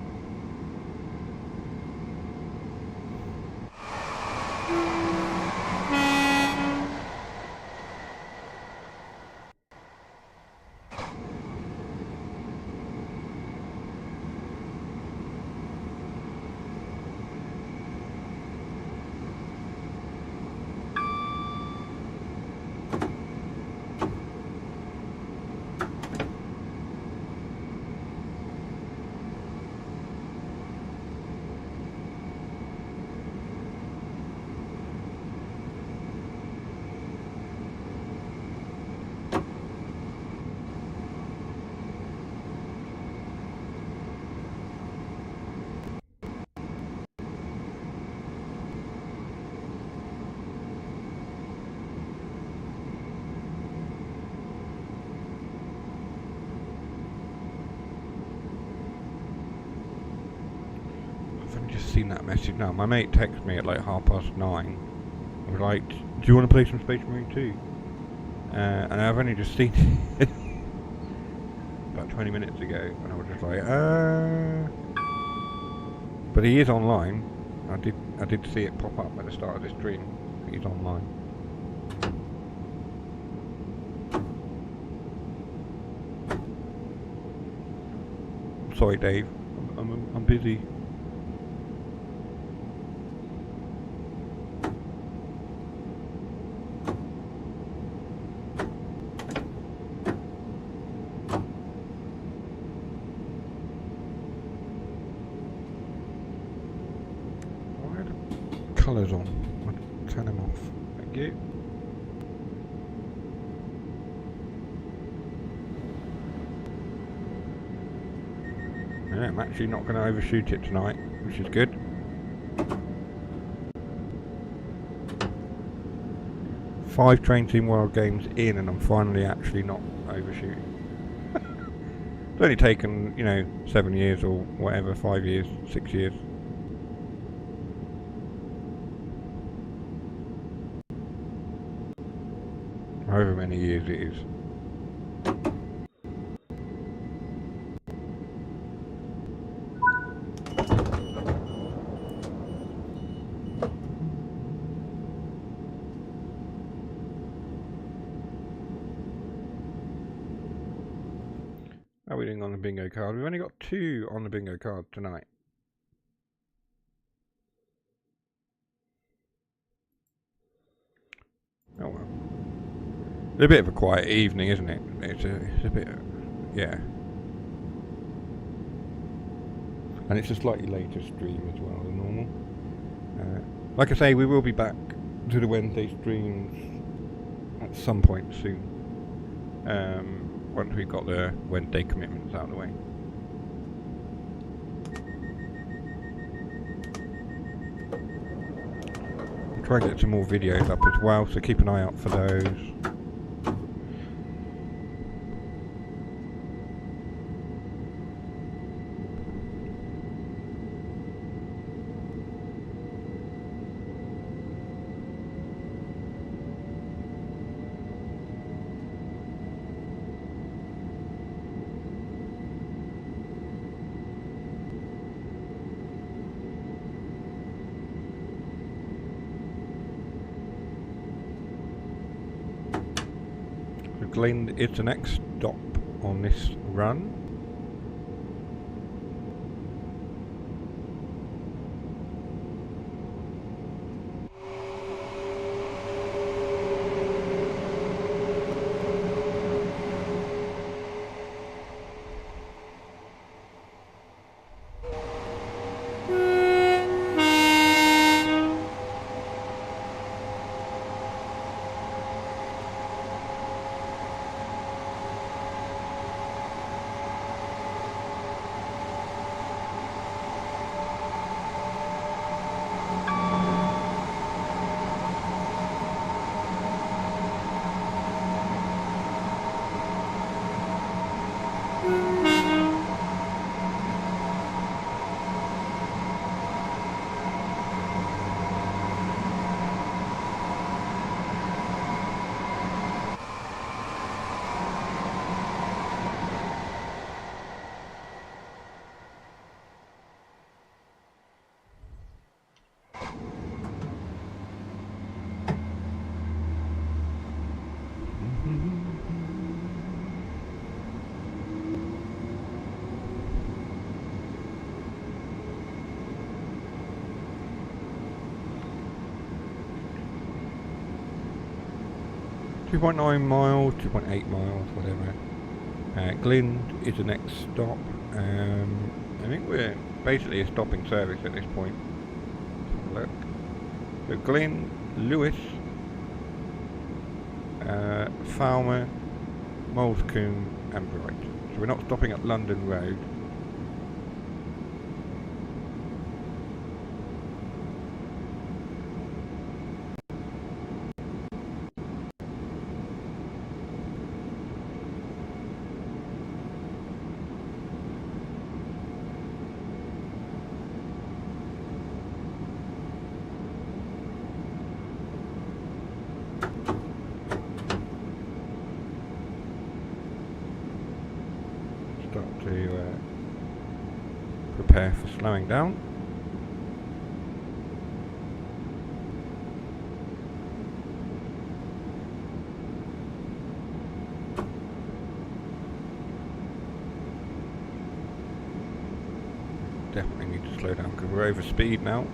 Seen that message now. My mate texted me at like 9:30. I was like, "Do you want to play some Space Marine 2?" And I've only just seen it about 20 minutes ago, and I was just like, But he is online. I did see it pop up at the start of the stream. He's online. Sorry, Dave. I'm busy. Colours on. I'll turn them off. Thank you. Yeah, I'm actually not going to overshoot it tonight, which is good. Five Train Team World games in, and I'm finally actually not overshooting. It's only taken, 7 years or whatever, 5 years, 6 years. However many years it is. How are we doing on the bingo card? We've only got 2 on the bingo card tonight. Oh well. It's a bit of a quiet evening, isn't it? It's a bit, yeah. And it's a slightly later stream as well than normal. Like I say, we will be back to the Wednesday streams at some point soon. Once we've got the Wednesday commitments out of the way. I'll try and get some more videos up as well, so keep an eye out for those. Glyn is the next stop on this run. .9 miles, 2.8 miles, whatever. Glyn is the next stop. I think we're basically a stopping service at this point. Let's have a look. So Glyn, Lewis, Falmer, Molescombe and Bright. So we're not stopping at London Road. Start to prepare for slowing down. Definitely need to slow down because we're over speed now.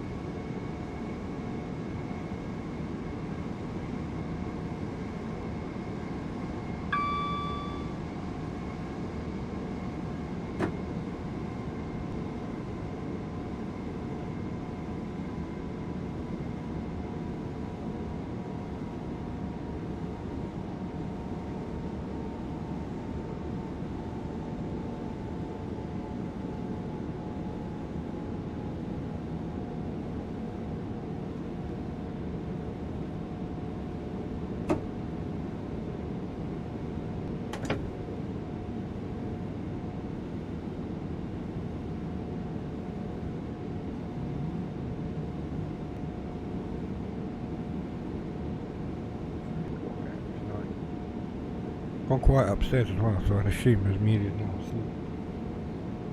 Gone quiet upstairs as well, so I'd assume there's music now. So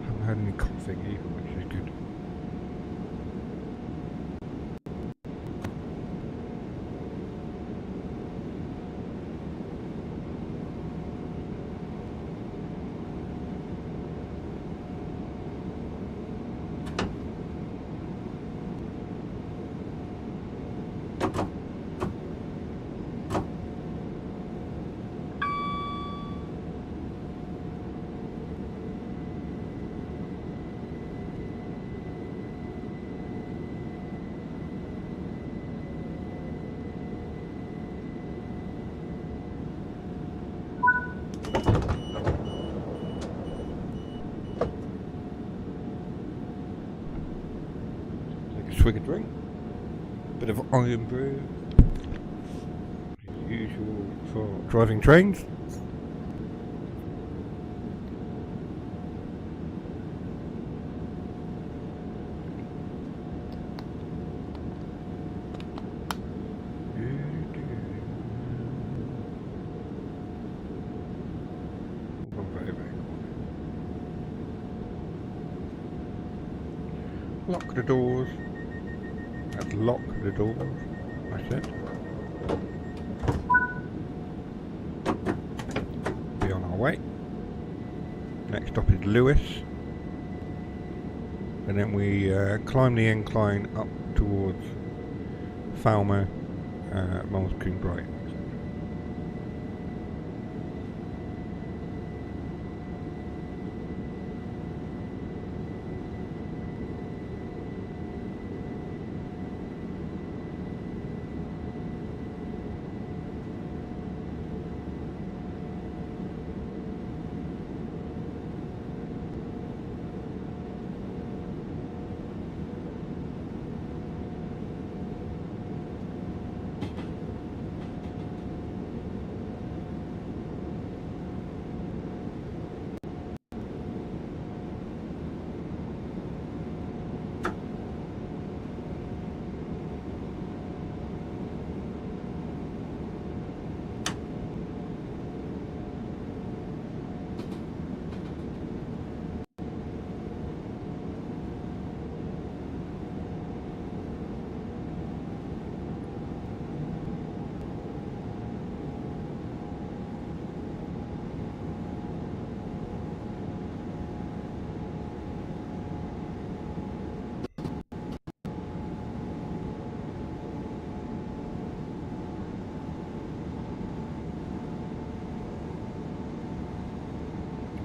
haven't heard any coughing either, which is good. Swig a drink, bit of iron brew, as usual for driving trains. Lock the doors. Let's lock the doors. That's it. way. Next stop is Lewis. And then we climb the incline up towards Falmer, Malscoombe, Brighton.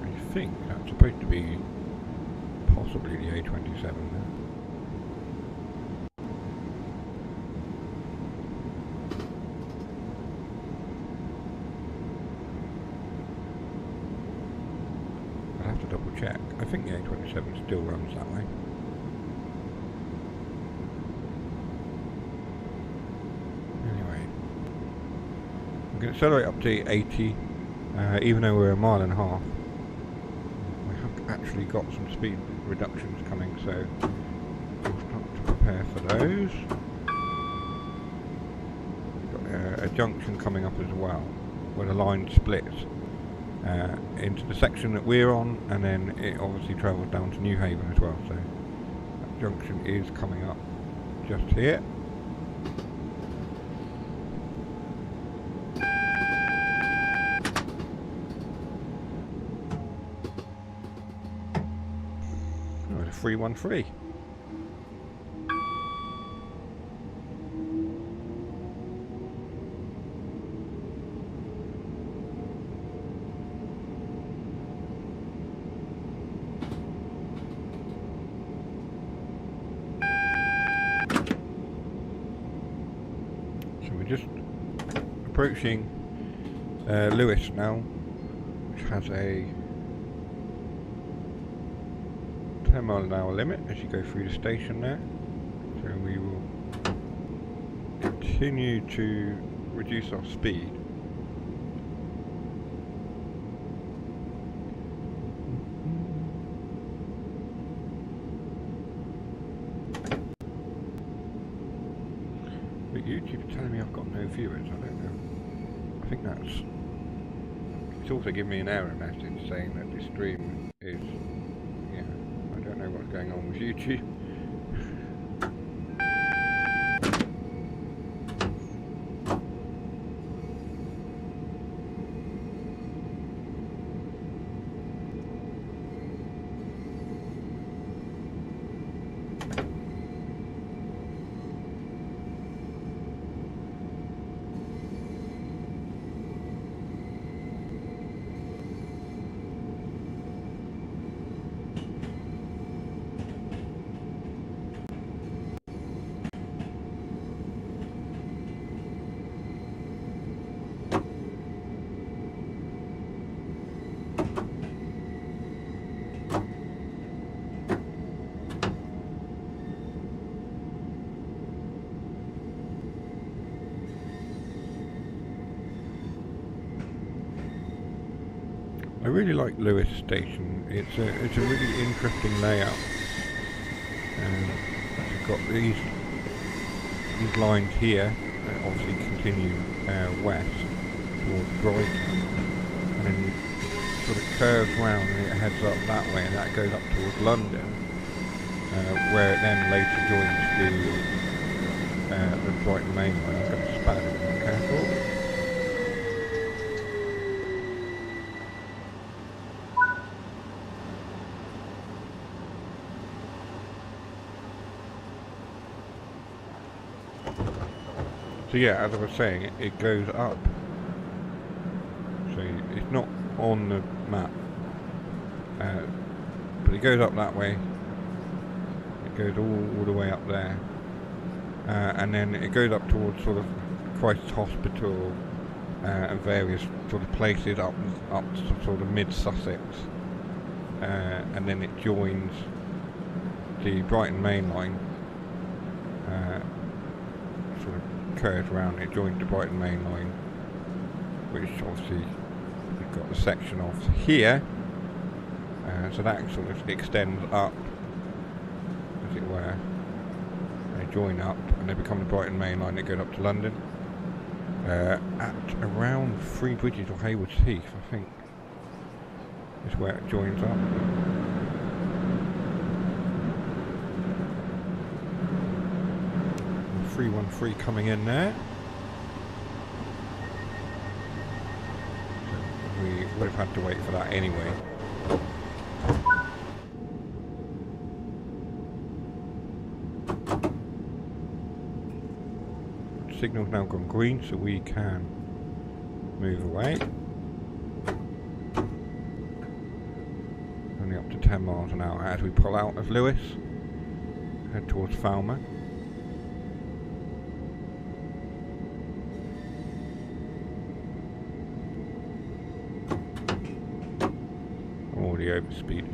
I think that's supposed to be possibly the A27 there. I'll have to double check. I think the A27 still runs that way. Anyway, I'm going to accelerate up to 80, even though we're a mile and a half. Actually got some speed reductions coming, so we'll start to prepare for those. We've got a junction coming up as well, where the line splits into the section that we're on, and then it obviously travels down to New Haven as well, so that junction is coming up just here. Oh, the 313. Just approaching Lewis now, which has a 10-mile-an-hour limit as you go through the station there. So we will continue to reduce our speed. But YouTube's telling me I've got no viewers, I don't know. I think that's... It's also giving me an error message saying that the stream is... Yeah, I don't know what's going on with YouTube. I really like Lewis Station. It's a really interesting layout. You've got these lines here that obviously continue west towards Brighton, and then it sort of curves round and it heads up that way, and that goes up towards London, where it then later joins the Brighton main line. I'm going to spad it, be careful. So yeah, as I was saying, it goes up. So it's not on the map, but it goes up that way. It goes all the way up there, and then it goes up towards sort of Christ's Hospital and various sort of places up to sort of mid Sussex, and then it joins the Brighton Main Line. Sort of curves around. It joins the Brighton Main Line, which obviously we've got the section off here, so that sort of extends up, as it were. They join up and they become the Brighton Main Line that goes up to London at around Three Bridges or Haywards Heath, I think, is where it joins up. 313 coming in there. We would have had to wait for that anyway. Signal's now gone green, so we can move away. Only up to 10 miles an hour as we pull out of Lewes, head towards Falmer. Already over speed.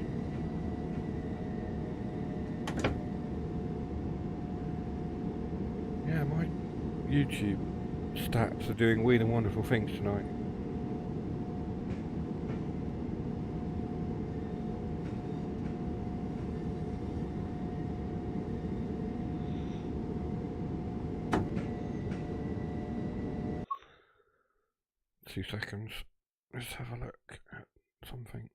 Yeah, my YouTube stats are doing weird and wonderful things tonight. Two seconds. Let's have a look at something.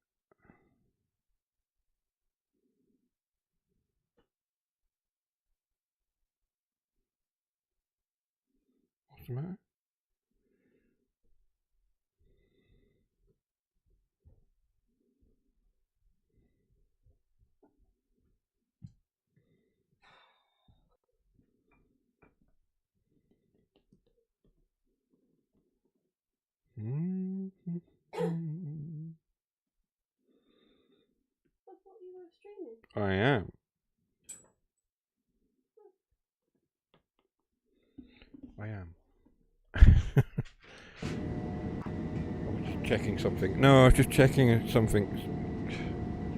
What's the matter? I am. I am. I was just checking something. No, I was just checking something.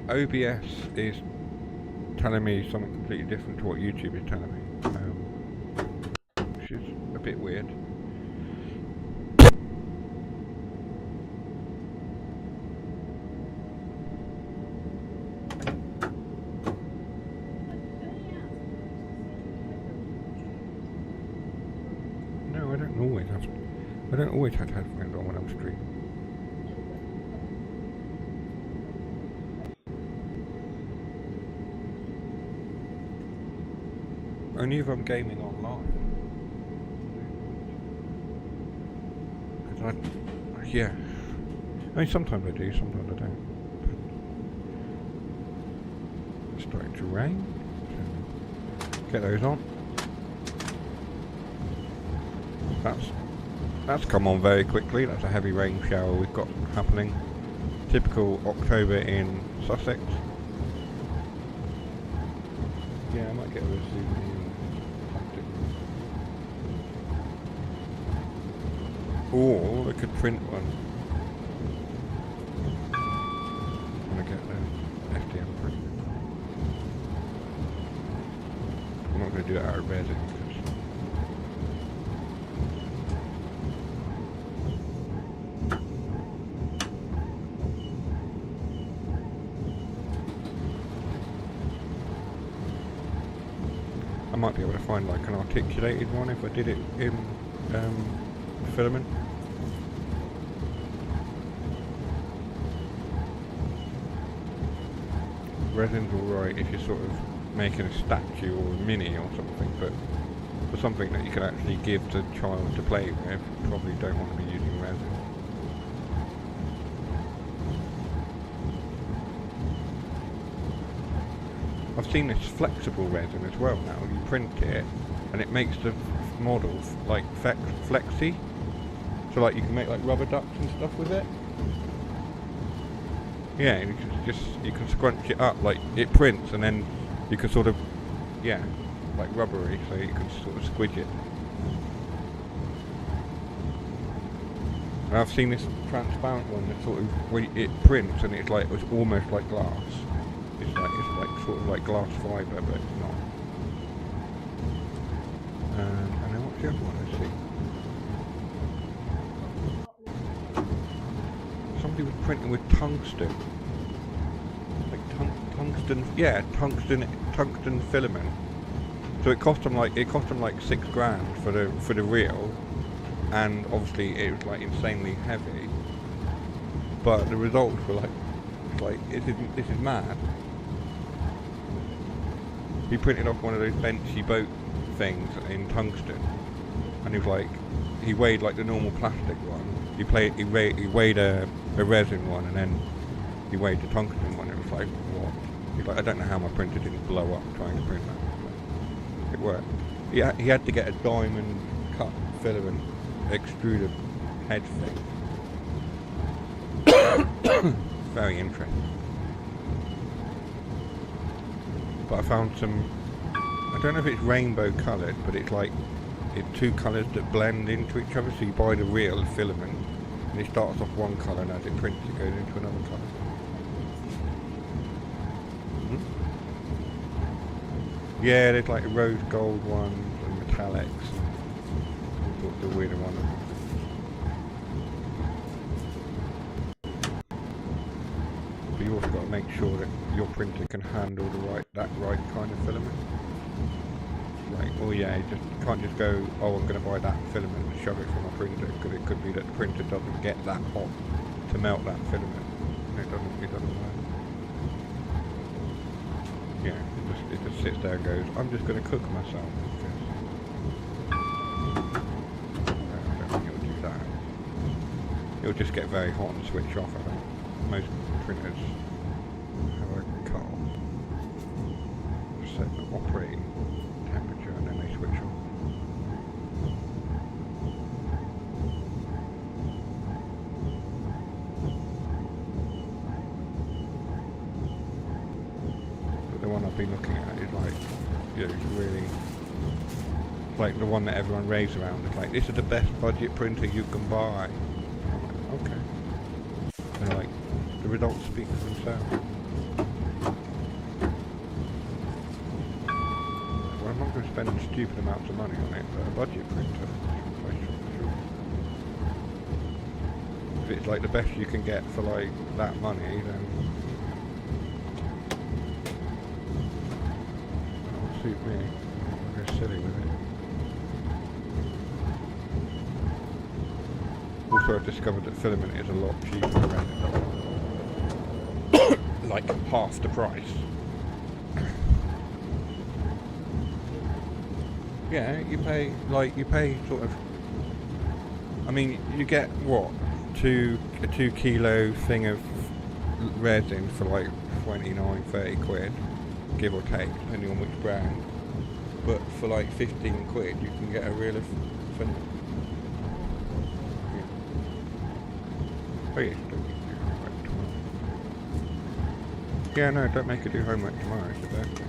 OBS is telling me something completely different to what YouTube is telling me, which is a bit weird. No, I don't always have headphones on when I'm streaming. Only if I'm gaming online. Because yeah. I mean, sometimes I do, sometimes I don't. It's starting to rain. So get those on. That's come on very quickly. That's a heavy rain shower we've got happening. Typical October in Sussex. Yeah, I might get a zoom in. Or I could print one. I'm gonna get the FDM print. I'm not gonna do it out of resin because I might be able to find like an articulated one if I did it in filament. Resin's alright if you're sort of making a statue or a mini or something, but for something that you can actually give to a child to play with, you probably don't want to be using resin. I've seen this flexible resin as well now. You print it and it makes the models, like flexi. So like you can make like rubber ducks and stuff with it. Yeah, and you can scrunch it up, like it prints, and then you can sort of, yeah, like rubbery, so you can sort of squidge it. And I've seen this transparent one that sort of, it prints and it's almost like glass. It's like sort of like glass fibre, but it's not. And then what's the other one I see? Somebody was printing with tungsten. Like tungsten, yeah, tungsten filament. So it cost them like £6,000 for the reel. And obviously it was like insanely heavy, but the results were like this is mad. He printed off one of those benchy boat things in tungsten, and he weighed like the normal plastic one. He weighed a resin one, and then he weighed the tungsten one. It was like, what? He's like, I don't know how my printer didn't blow up trying to print that. It worked. He had to get a diamond cut filament extruder head thing. Very interesting. But I found some, I don't know if it's rainbow coloured, but it's two colours that blend into each other. So you buy the real filament and it starts off one colour, and as it prints it goes into another colour. Yeah, there's like rose gold ones and metallics. The weirder one. But you also got to make sure that your printer can handle that right kind of filament. Like, oh yeah, you can't just go, oh, I'm going to buy that filament and shove it from my printer, because it could be that the printer doesn't get that hot to melt that filament. It doesn't work. Yeah, it just sits there and goes, I'm just going to cook myself. It'll just get very hot and switch off. I think most printers have a cut off, set the operating temperature, and then they switch off. But the one I've been looking at is like, you know, it's really like the one that everyone raves around. It's like, this is the best budget printer you can buy. Okay. And like, the results speak for themselves. Well, I'm not going to spend stupid amounts of money on it, but a budget printer, I sure. If it's like the best you can get for like that money, then that'll suit me. I'm very silly with it. Also, I've discovered that filament is a lot cheaper around it. Like half the price. Yeah, you pay sort of, I mean, you get what, a 2 kilo thing of resin for like 29-30 quid, give or take, depending on which brand. But for like 15 quid you can get a reel of filament. Oh yeah, don't make it do homework tomorrow. Yeah, no, don't make it do homework tomorrow, it's your birthday.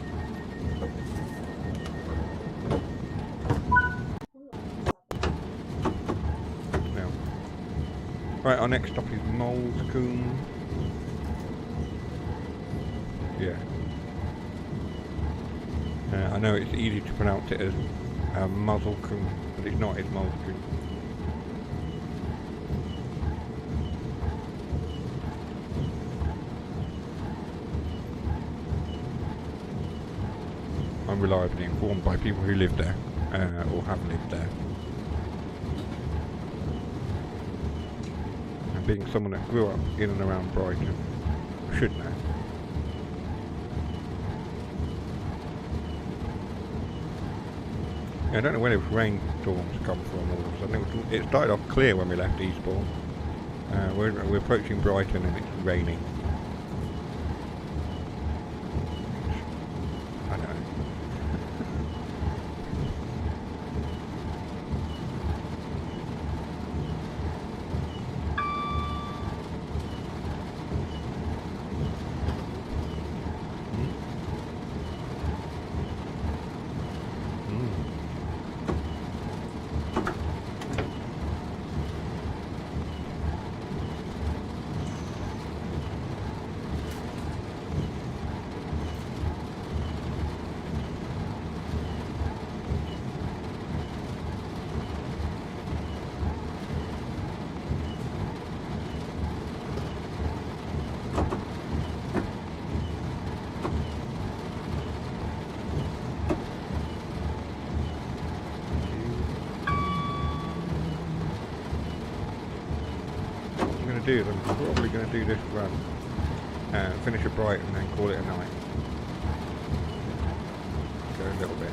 Now, right, our next stop is Moulsecoomb. Yeah. I know it's easy to pronounce it as Muzzlecombe, but it's not, it's Moulsecoomb. I'm reliably informed by people who live there, or have lived there. And being someone that grew up in and around Brighton, I should know. Yeah, I don't know where those rainstorms come from all of a sudden. It started off clear when we left Eastbourne. We're approaching Brighton and it's raining. going to do is I'm probably going to do this run, finish it bright and then call it a night. Go a little bit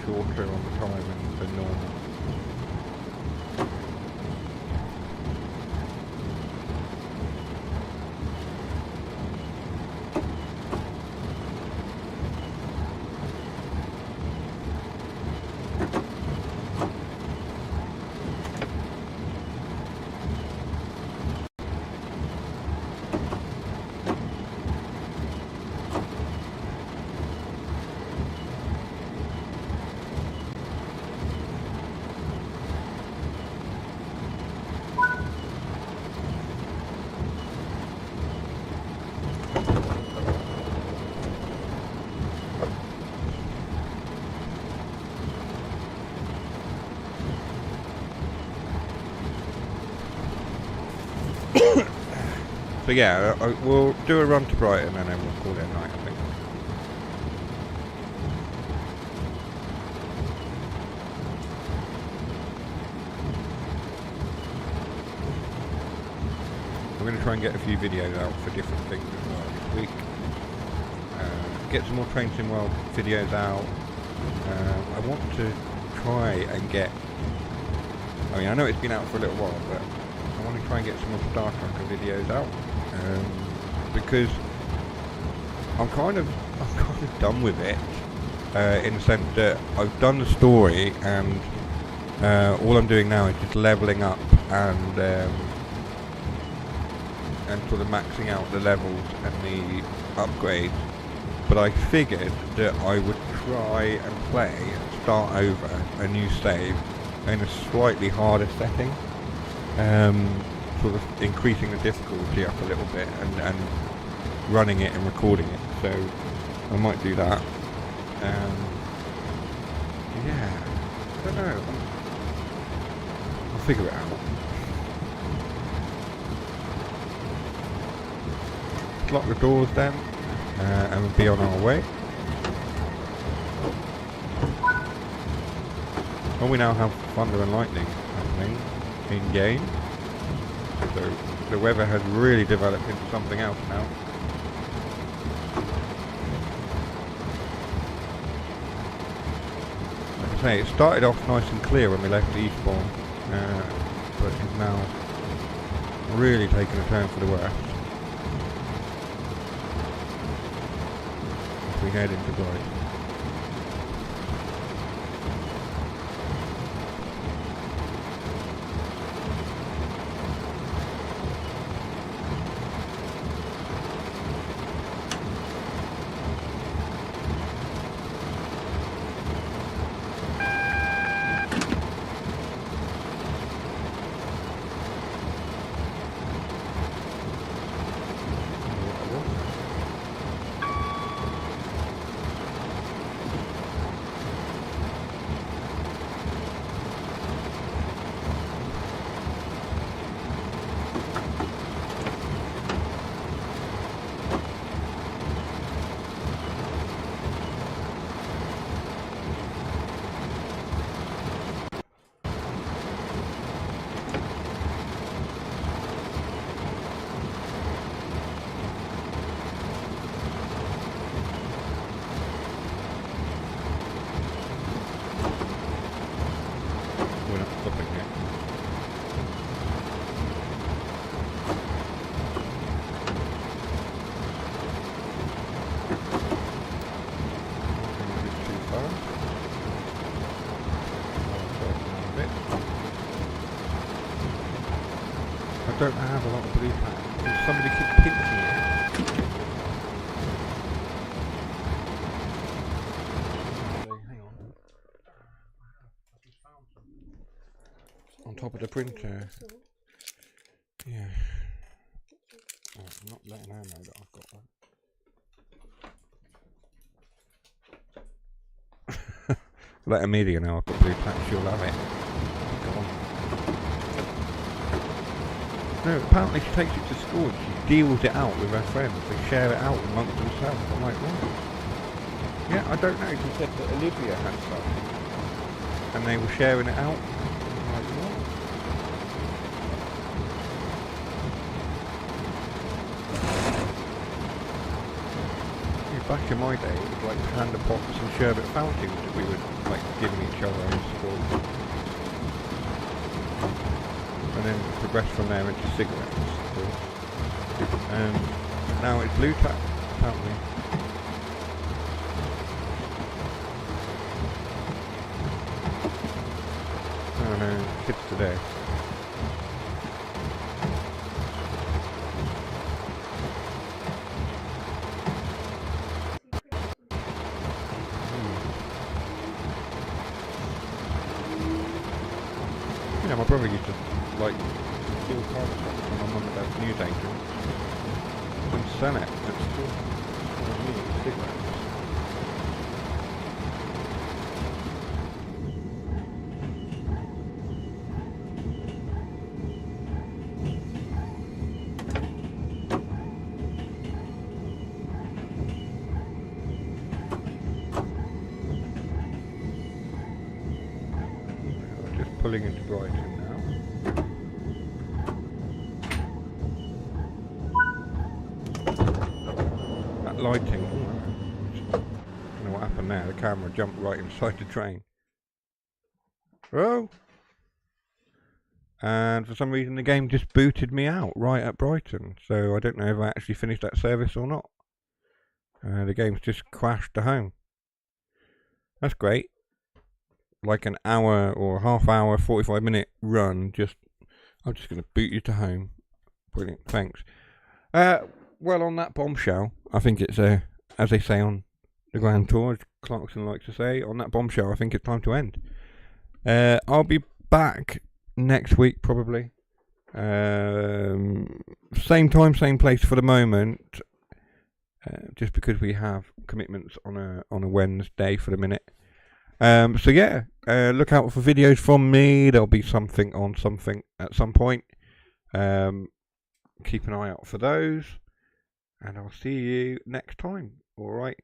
shorter on the time than normal. So yeah, we'll do a run to Brighton and then we'll call it a night, I think. We're going to try and get a few videos out for different things as well this week. Get some more Train Sim World videos out. I want to try and get... I mean, I know it's been out for a little while, but I want to try and get some more Star Tracker videos out. Because I'm kind of done with it, in the sense that I've done the story and all I'm doing now is just leveling up and sort of maxing out the levels and the upgrades. But I figured that I would try and play and start over a new save in a slightly harder setting. Sort of increasing the difficulty up a little bit and running it and recording it, so I might do that. Yeah, I don't know, I'll figure it out. Let's lock the doors then, and we'll be on our way. Well, we now have thunder and lightning happening in game. So the weather has really developed into something else now. Like I say, it started off nice and clear when we left Eastbourne, but is now really taking a turn for the worse as we head into Brighton. I don't have a lot of blue packs. Somebody keeps pinching it. Hang on. On top of the printer. Yeah. Oh, I'm not letting her know that I've got one. Let Amelia know I've got blue packs, she'll have it. Go on. No, apparently she takes it to school and she deals it out with her friends. They share it out amongst themselves. I'm like, what? Yeah, I don't know. She said that Olivia had some. And they were sharing it out. I'm like, what? back in my day, it was like hand of pots and sherbet fountains that we were like giving each other in school. And then progressed from there into cigarettes, of course. And now it's blue tack, apparently. I don't know, kids today. Yeah, my brother used to like steal cars from my mum and dad's newsagent and sell it at school for me, cigarettes. Just pulling into Brighton now. That lighting, I don't know what happened there, the camera jumped right inside the train. Oh! And for some reason the game just booted me out right at Brighton, so I don't know if I actually finished that service or not. The game's just crashed to home. That's great. Like an hour or half hour, 45-minute run, I'm just going to boot you to home. Brilliant, thanks. Well, on that bombshell, I think it's, as they say on the Grand Tour, as Clarkson likes to say, on that bombshell, I think it's time to end. I'll be back next week, probably. Same time, same place for the moment. Just because we have commitments on a Wednesday for the minute. So yeah, look out for videos from me. There'll be something on something at some point. Keep an eye out for those. And I'll see you next time. Alright.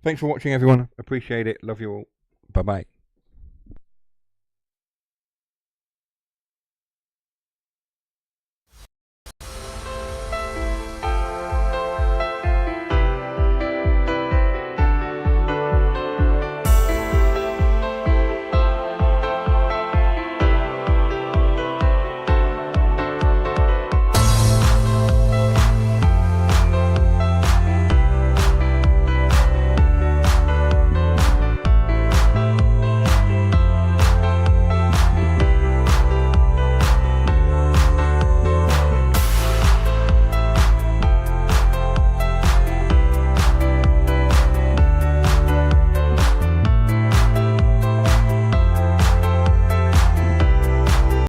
Thanks for watching, everyone. Appreciate it. Love you all. Bye-bye.